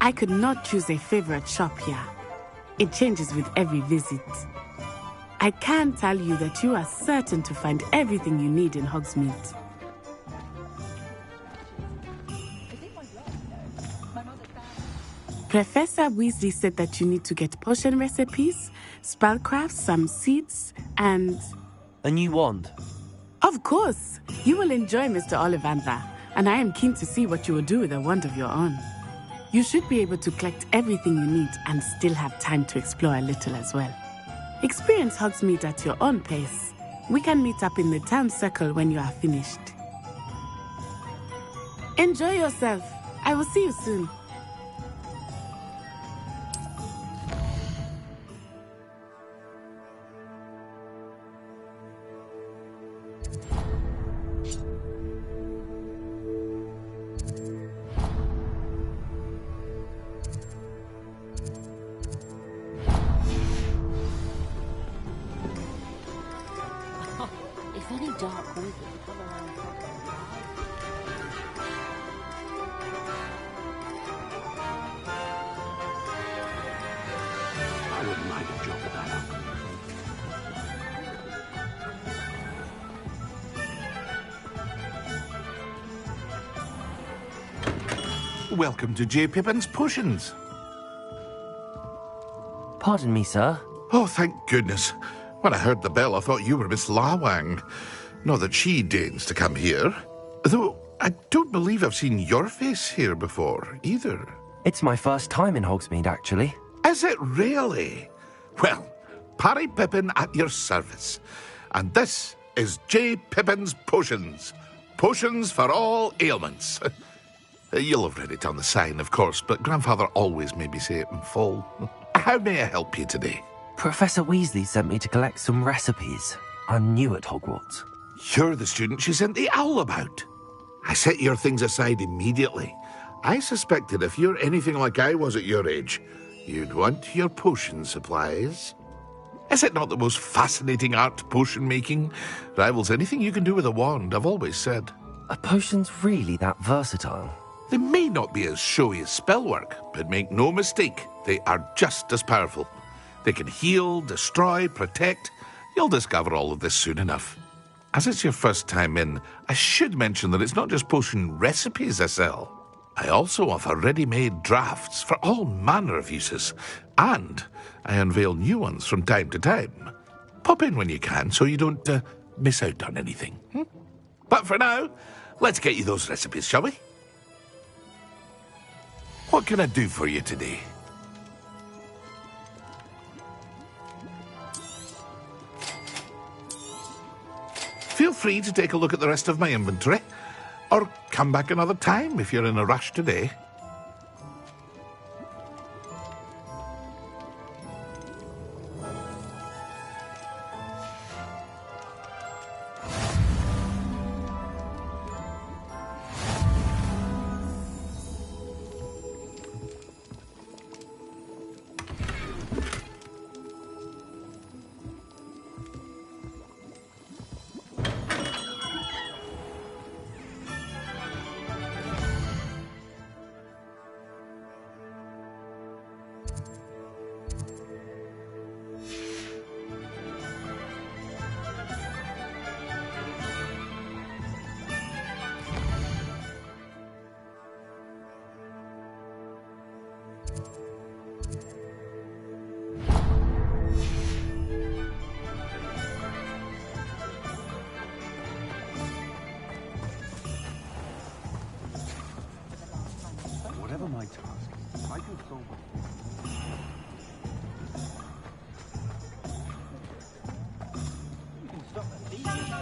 I could not choose a favorite shop here. It changes with every visit. I can tell you that you are certain to find everything you need in Hogsmeade. Professor Weasley said that you need to get potion recipes, spellcrafts, some seeds, and... A new wand? Of course! You will enjoy Mr. Ollivander, and I am keen to see what you will do with a wand of your own. You should be able to collect everything you need and still have time to explore a little as well. Experience Hogsmeade at your own pace. We can meet up in the town circle when you are finished. Enjoy yourself. I will see you soon. welcome to J. Pippin's Potions. Pardon me, sir. Oh, thank goodness. When I heard the bell, I thought you were Miss Lawang. Not that she deigns to come here. Though, I don't believe I've seen your face here before, either. It's my first time in Hogsmeade, actually. Is it really? Well, Parry Pippin at your service. And this is J. Pippin's Potions. Potions for all ailments. You'll have read it on the sign, of course, but Grandfather always made me say it in full. How may I help you today? Professor Weasley sent me to collect some recipes. I'm new at Hogwarts. You're the student she sent the owl about. I set your things aside immediately. I suspected if you're anything like I was at your age, you'd want your potion supplies. Is it not the most fascinating art, potion making? Rivals anything you can do with a wand, I've always said. Are potions really that versatile? They may not be as showy as spellwork, but make no mistake, they are just as powerful. They can heal, destroy, protect. You'll discover all of this soon enough. As it's your first time in, I should mention that it's not just potion recipes I sell. I also offer ready-made drafts for all manner of uses, and I unveil new ones from time to time. Pop in when you can so you don't miss out on anything. But for now, let's get you those recipes, shall we? What can I do for you today? Feel free to take a look at the rest of my inventory, or come back another time if you're in a rush today. Whatever my task, I can solve it. You can stop that easily.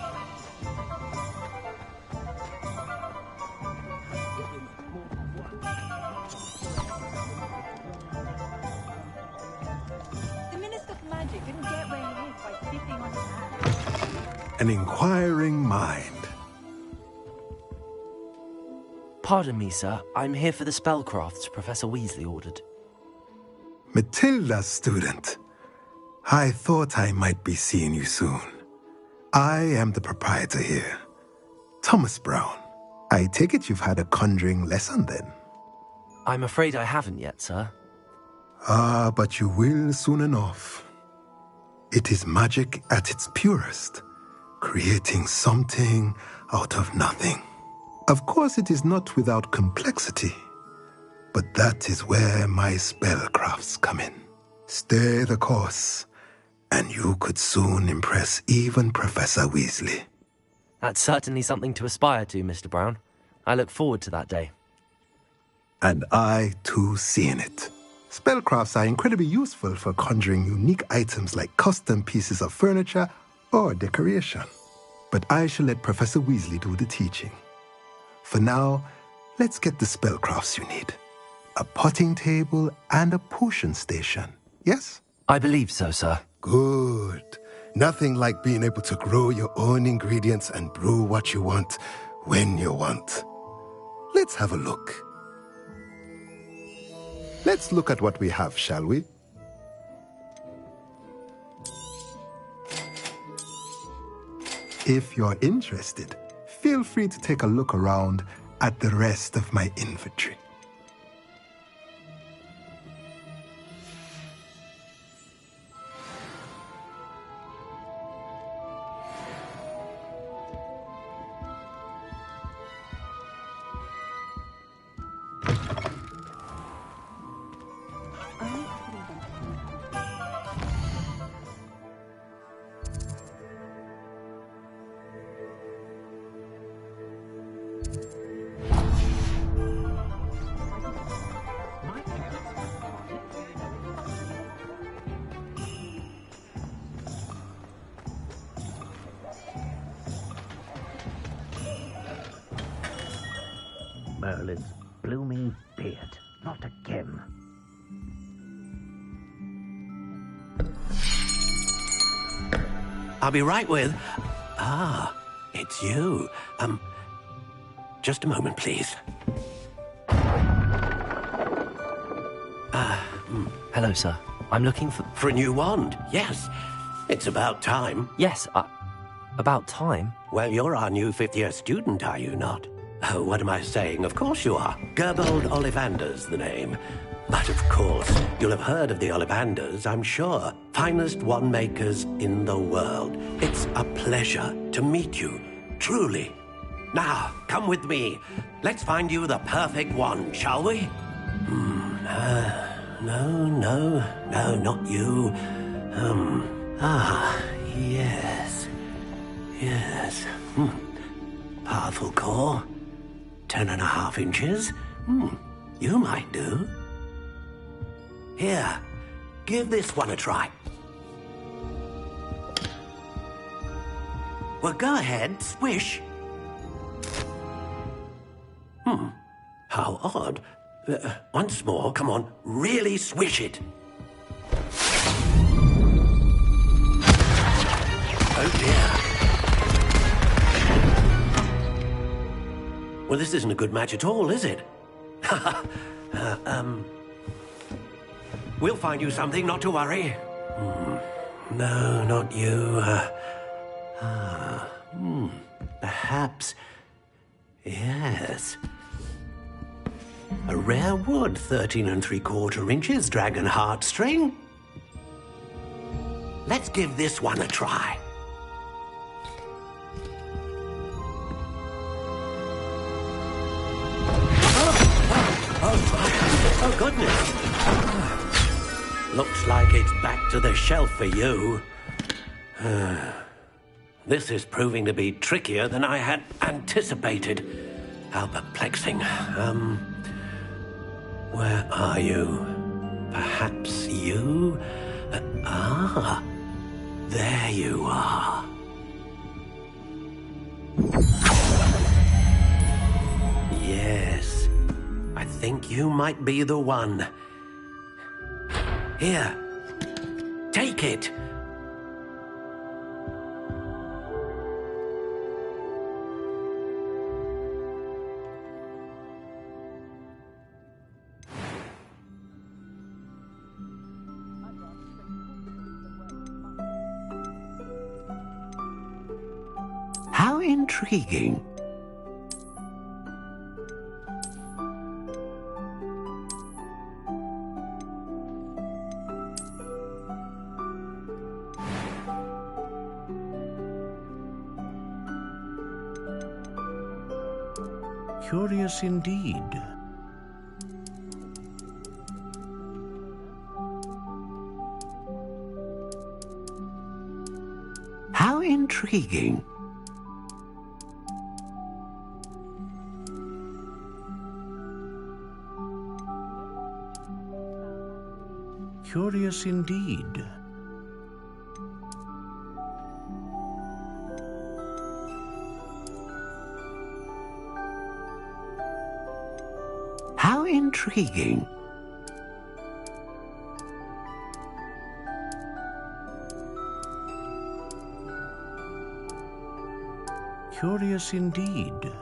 The Minister of Magic didn't get where he is by sitting on his hands. An inquiring mind. Pardon me, sir. I'm here for the spellcrafts Professor Weasley ordered. Matilda's student. I thought I might be seeing you soon. I am the proprietor here, Thomas Brown. I take it you've had a conjuring lesson then? I'm afraid I haven't yet, sir. Ah, but you will soon enough. It is magic at its purest, creating something out of nothing. Of course, it is not without complexity, but that is where my spellcrafts come in. Stay the course, and you could soon impress even Professor Weasley. That's certainly something to aspire to, Mr. Brown. I look forward to that day. And I, too, seeing it. Spellcrafts are incredibly useful for conjuring unique items like custom pieces of furniture or decoration. But I shall let Professor Weasley do the teaching. For now, let's get the spellcrafts you need. A potting table and a potion station, yes? I believe so, sir. Good. Nothing like being able to grow your own ingredients and brew what you want, when you want. Let's have a look. Let's look at what we have, shall we? If you're interested, feel free to take a look around at the rest of my inventory. Merlin's blooming beard. Not again. I'll be right with... it's you. Just a moment, please. Hello, sir. I'm looking for... For a new wand, yes. It's about time. Yes, about time? Well, you're our new fifth-year student, are you not? Oh, what am I saying? Of course you are. Gerbold Ollivander's the name. But of course, you'll have heard of the Ollivanders, I'm sure. Finest wand makers in the world. It's a pleasure to meet you, truly. Now, come with me. Let's find you the perfect wand, shall we? No, not you. Yes. Powerful core. 10.5 inches. You might do. Here, give this one a try. Well, go ahead, swish. How odd. Once more, come on, really swish it. Oh dear. Well, this isn't a good match at all, is it? We'll find you something, not to worry. No, not you. Perhaps... Yes. A rare wood, 13 3/4 inches, dragon heartstring. Let's give this one a try. Oh, goodness. Looks like it's back to the shelf for you. This is proving to be trickier than I had anticipated. How perplexing. Where are you? Perhaps you? There you are. Yes, I think you might be the one. Here, take it. How intriguing. Curious indeed. How intriguing. Curious indeed. How intriguing. Curious indeed.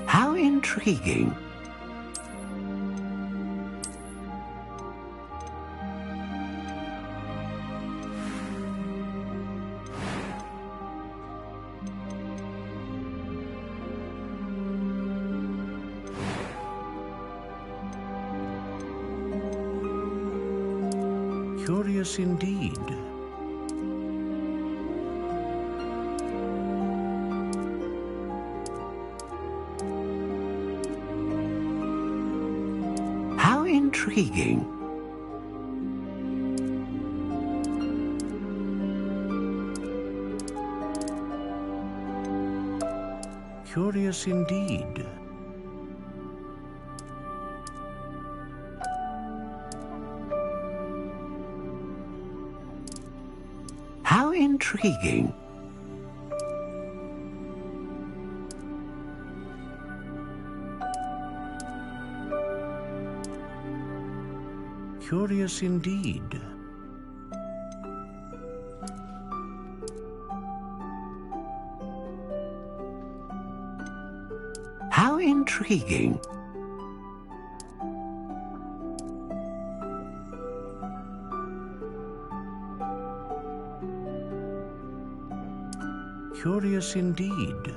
How intriguing. Curious indeed. How intriguing. Curious indeed. How intriguing. Curious indeed. How intriguing. Curious indeed.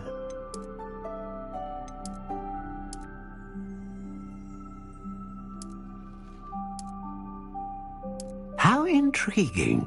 How intriguing.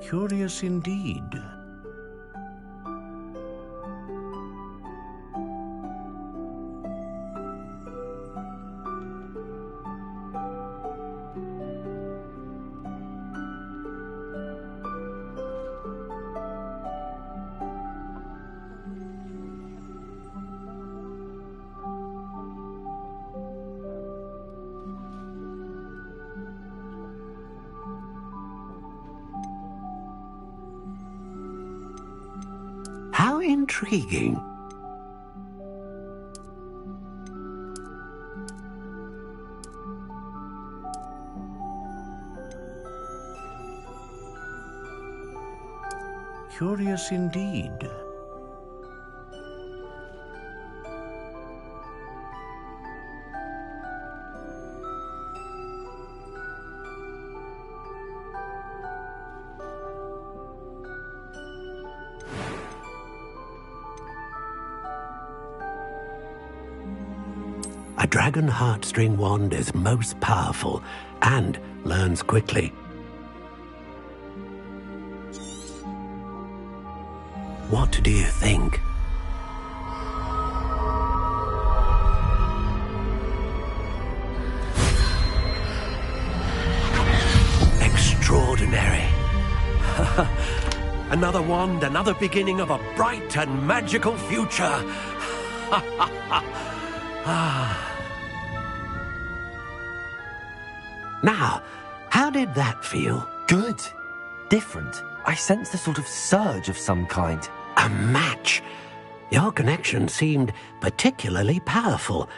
Curious indeed. How intriguing. Curious indeed. A dragon heartstring wand is most powerful and learns quickly. What do you think? Extraordinary. Another wand, another beginning of a bright and magical future. Now, how did that feel? Good. Different. I sensed a sort of surge of some kind. A match. Your connection seemed particularly powerful.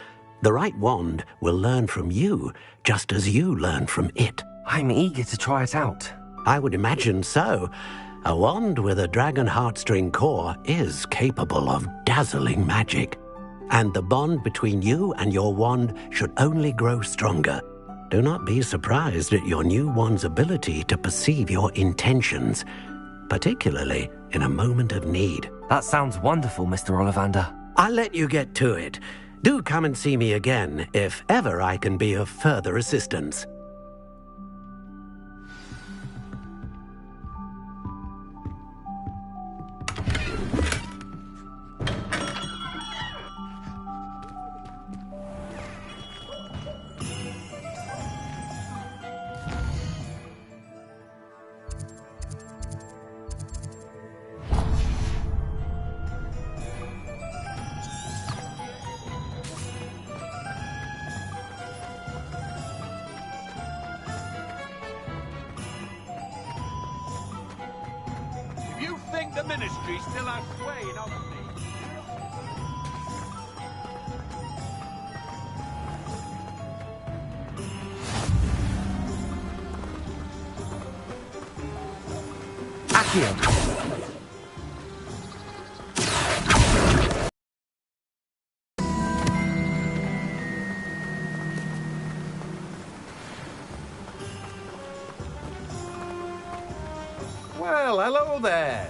The right wand will learn from you, just as you learn from it. I'm eager to try it out. I would imagine so. A wand with a dragon heartstring core is capable of dazzling magic. And the bond between you and your wand should only grow stronger. Do not be surprised at your new wand's ability to perceive your intentions. particularly in a moment of need. That sounds wonderful, Mr. Ollivander. I'll let you get to it. Do come and see me again if ever I can be of further assistance. The Ministry still has sway in other things. Accio! Well, hello there.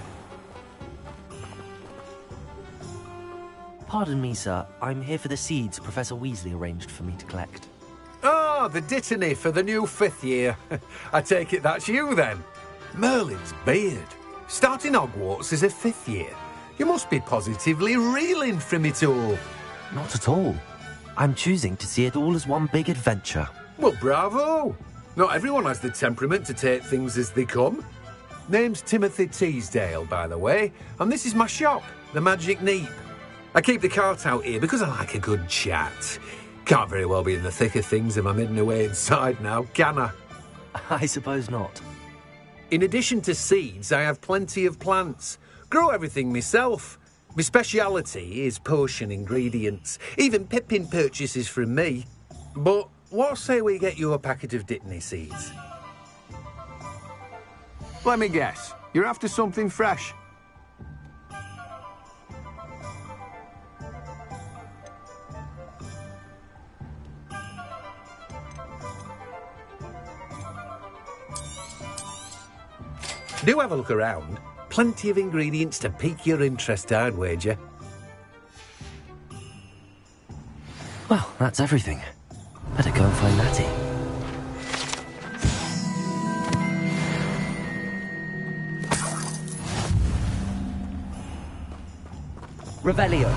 Pardon me, sir. I'm here for the seeds Professor Weasley arranged for me to collect. Ah, the dittany for the new 5th year. I take it that's you, then. Merlin's beard. Starting Hogwarts as a 5th year. You must be positively reeling from it all. Not at all. I'm choosing to see it all as one big adventure. Well, bravo. Not everyone has the temperament to take things as they come. Name's Timothy Teasdale, by the way, and this is my shop, the Magic Neep. I keep the cart out here because I like a good chat. Can't very well be in the thick of things if I'm hidden away inside now, can I? I suppose not. In addition to seeds, I have plenty of plants. Grow everything myself. My speciality is potion ingredients. Even Pippin purchases from me. But what say we get you a packet of Dittany seeds? Let me guess. You're after something fresh. Do have a look around. Plenty of ingredients to pique your interest, I'd wager. Well, that's everything. Better go and find Natty. Revelio.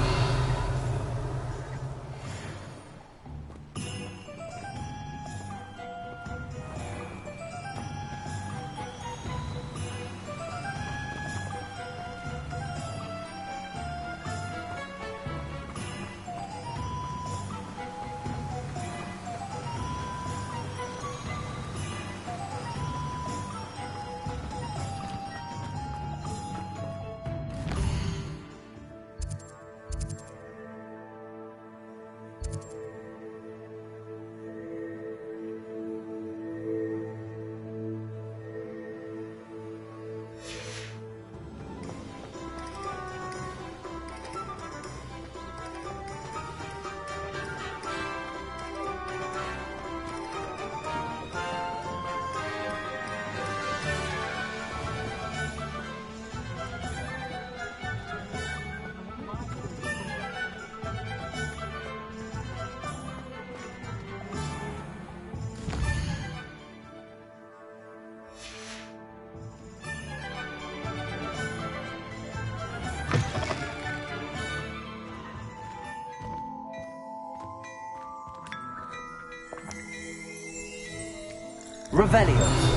Revelio.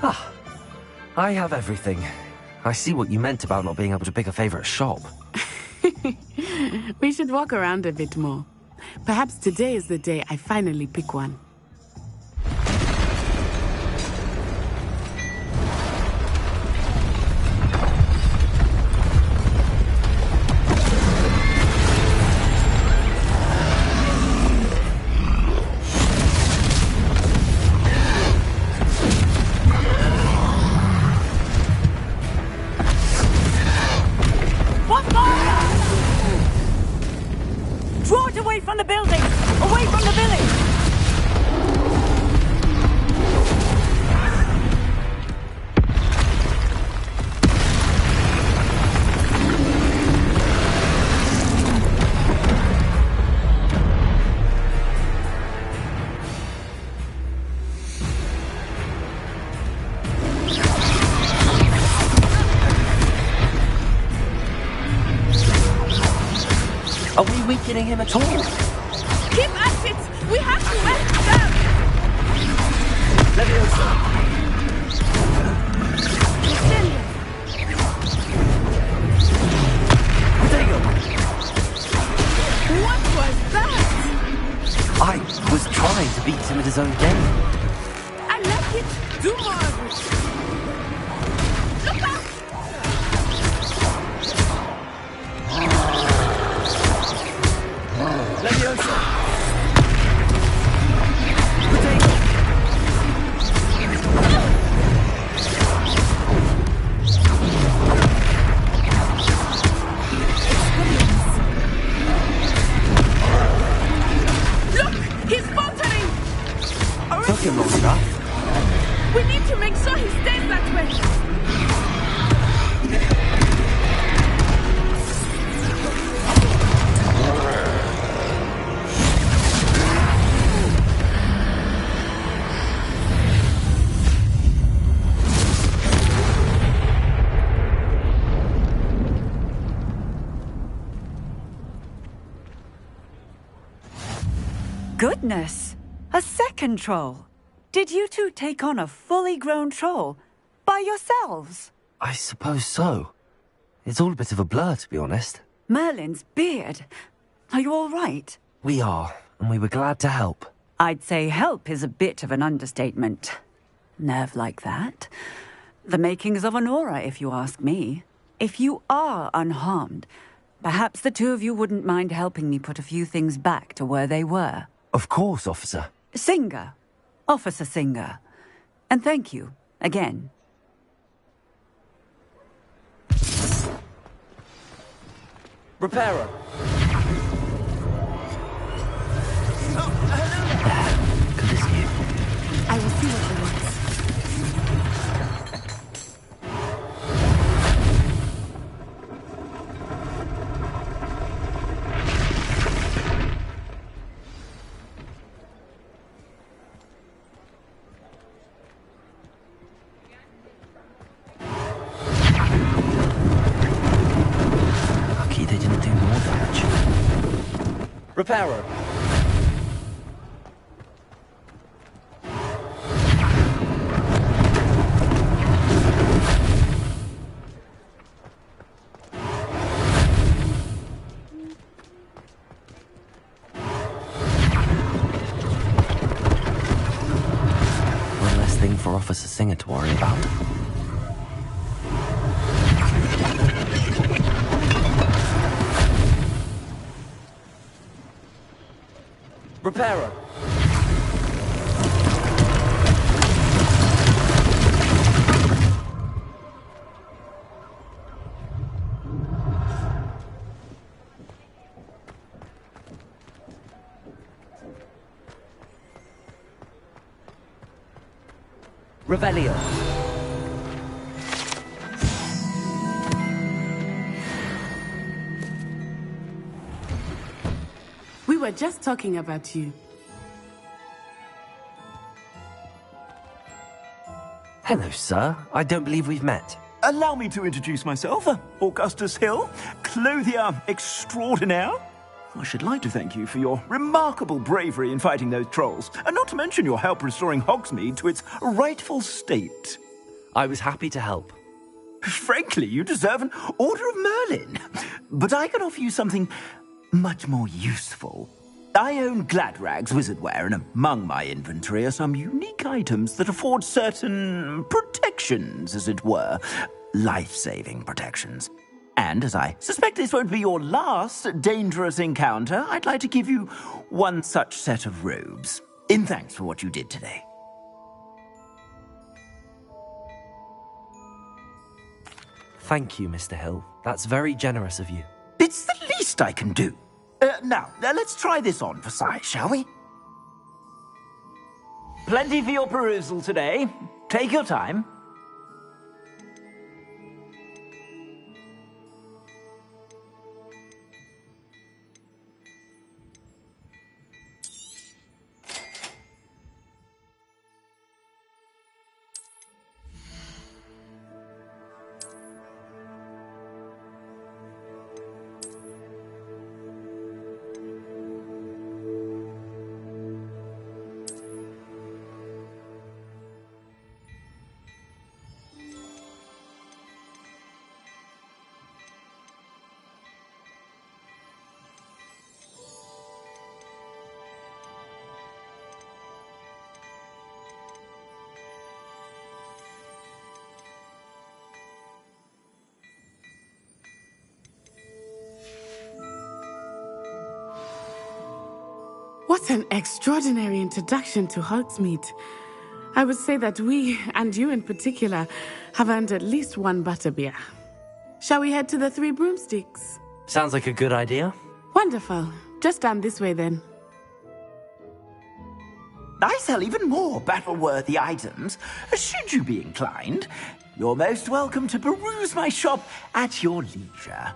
Ah, I have everything. I see what you meant about not being able to pick a favourite shop. We should walk around a bit more. Perhaps today is the day I finally pick one. Are we weakening him at all? Keep at it! We have to let him down! What was that? I was trying to beat him at his own game. I like it. Do more of it. Look out! Leviosa! Look! He's faltering! Took him long enough. We need to make sure he stays that way. Goodness! A second troll! Did you two take on a fully grown troll? By yourselves? I suppose so. It's all a bit of a blur, to be honest. Merlin's beard. Are you all right? We are, and we were glad to help. I'd say help is a bit of an understatement. Nerve like that. The makings of an aura, if you ask me. If you are unharmed, perhaps the two of you wouldn't mind helping me put a few things back to where they were. Of course, officer. Singer. Officer Singer. And thank you, again. Repairer. I will see what it wants. Lucky they didn't do more damage. Repairer. One less thing for Officer Singer to worry about. Repairer. Revelio. We were just talking about you. Hello, sir. I don't believe we've met. Allow me to introduce myself, Augustus Hill, clothier extraordinaire. I should like to thank you for your remarkable bravery in fighting those trolls, and not to mention your help restoring Hogsmeade to its rightful state. I was happy to help. Frankly, you deserve an Order of Merlin. But I can offer you something much more useful. I own Gladrag's wizardware, and among my inventory are some unique items that afford certain protections, as it were. Life-saving protections. And as I suspect this won't be your last dangerous encounter, I'd like to give you one such set of robes, in thanks for what you did today. Thank you, Mr. Hill. That's very generous of you. It's the least I can do. Now, let's try this on for size, shall we? Plenty for your perusal today. Take your time. What an extraordinary introduction to Hogsmeade. I would say that we, and you in particular, have earned at least one butterbeer. Shall we head to the Three Broomsticks? Sounds like a good idea. Wonderful. Just down this way then. I sell even more battle-worthy items. Should you be inclined, you're most welcome to peruse my shop at your leisure.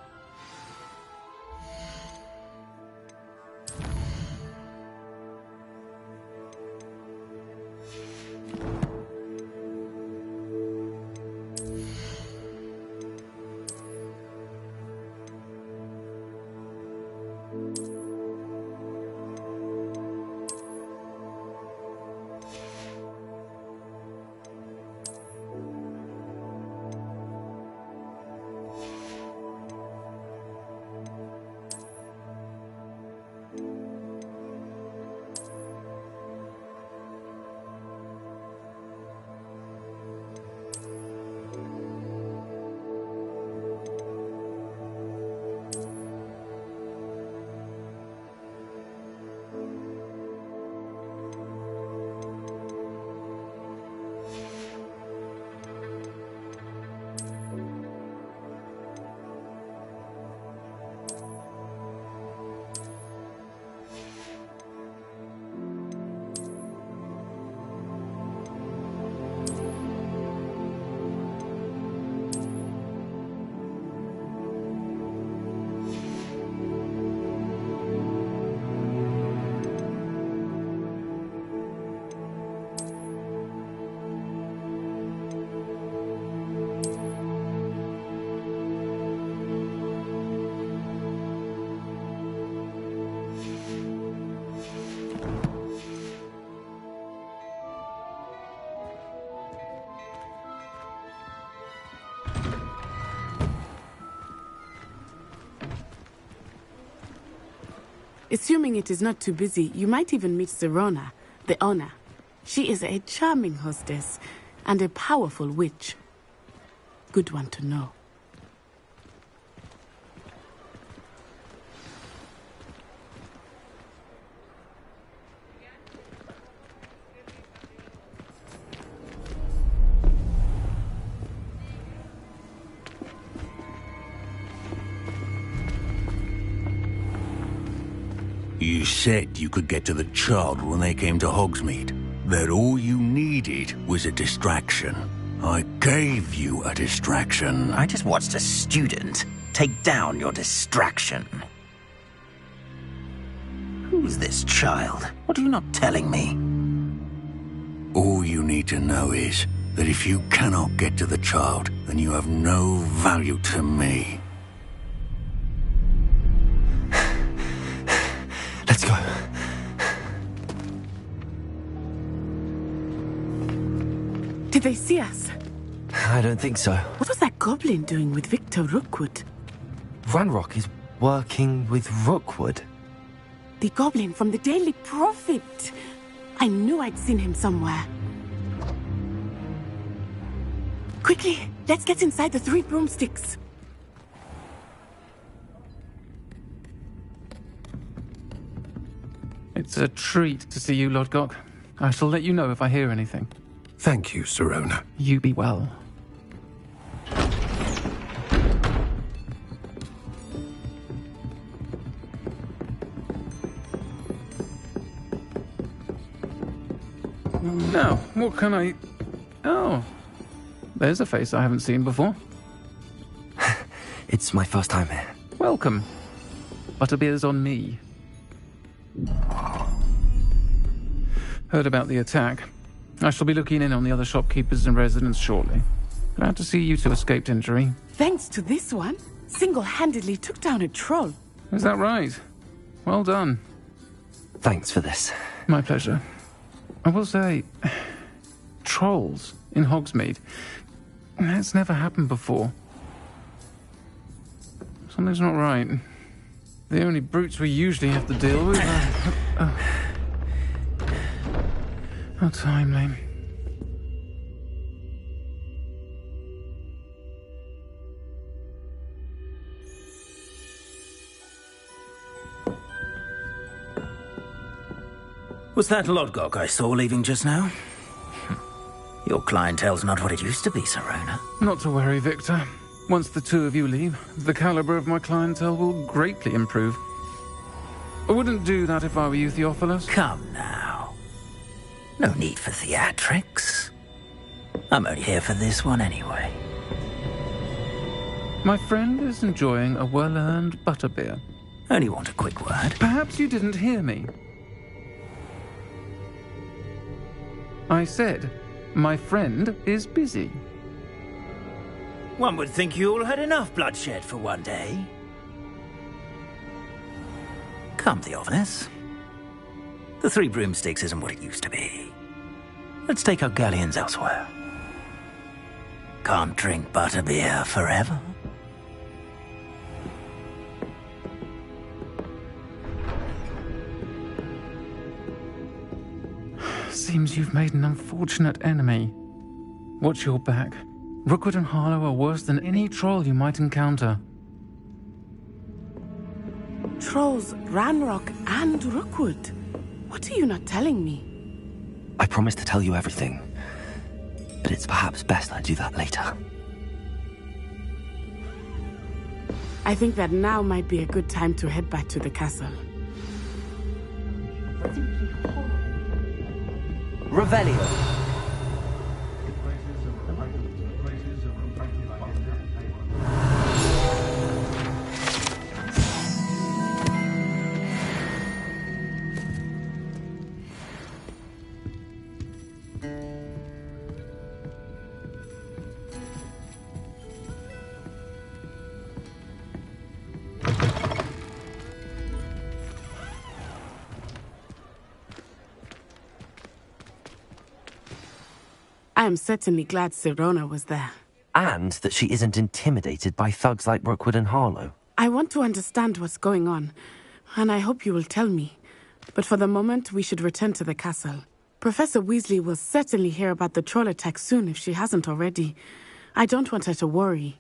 Assuming it is not too busy, you might even meet Serona, the owner. She is a charming hostess and a powerful witch. Good one to know. You said you could get to the child when they came to Hogsmeade. That all you needed was a distraction. I gave you a distraction. I just watched a student take down your distraction. Who's this child? What are you not telling me? All you need to know is that if you cannot get to the child, then you have no value to me. Let's go. Did they see us? I don't think so. What was that goblin doing with Victor Rookwood? Ranrock is working with Rookwood. The goblin from the Daily Prophet. I knew I'd seen him somewhere. Quickly, let's get inside the 3 broomsticks. It's a treat to see you, Lodgok. I shall let you know if I hear anything. Thank you, Sirona. You be well. Now, what can I... Oh, there's a face I haven't seen before. It's my first time here. Welcome. Butterbeer's on me. Heard about the attack. I shall be looking in on the other shopkeepers and residents shortly. Glad to see you two escaped injury. Thanks to this one, single-handedly took down a troll. Is that right? Well done. Thanks for this. My pleasure. I will say, trolls in Hogsmeade. That's never happened before. Something's not right. The only brutes we usually have to deal with are... How timely. Was that Lodgok I saw leaving just now? Your clientele's not what it used to be, Sirona. Not to worry, Victor. Once the two of you leave, the caliber of my clientele will greatly improve. I wouldn't do that if I were you, Theophilus. Come now. No need for theatrics. I'm only here for this one anyway. My friend is enjoying a well-earned butterbeer. Only want a quick word. Perhaps you didn't hear me. I said, my friend is busy. One would think you all had enough bloodshed for one day. Come, Theophilus. The 3 broomsticks isn't what it used to be. Let's take our galleons elsewhere. Can't drink butterbeer forever. Seems you've made an unfortunate enemy. Watch your back. Rookwood and Harlow are worse than any troll you might encounter. Trolls, Ranrock, and Rookwood. What are you not telling me? I promise to tell you everything, but it's perhaps best I do that later. I think that now might be a good time to head back to the castle. Revelio. I am certainly glad Sirona was there. And that she isn't intimidated by thugs like Rookwood and Harlow. I want to understand what's going on, and I hope you will tell me. But for the moment, we should return to the castle. Professor Weasley will certainly hear about the troll attack soon if she hasn't already. I don't want her to worry.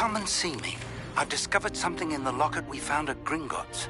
come and see me. I've discovered something in the locket we found at Gringotts.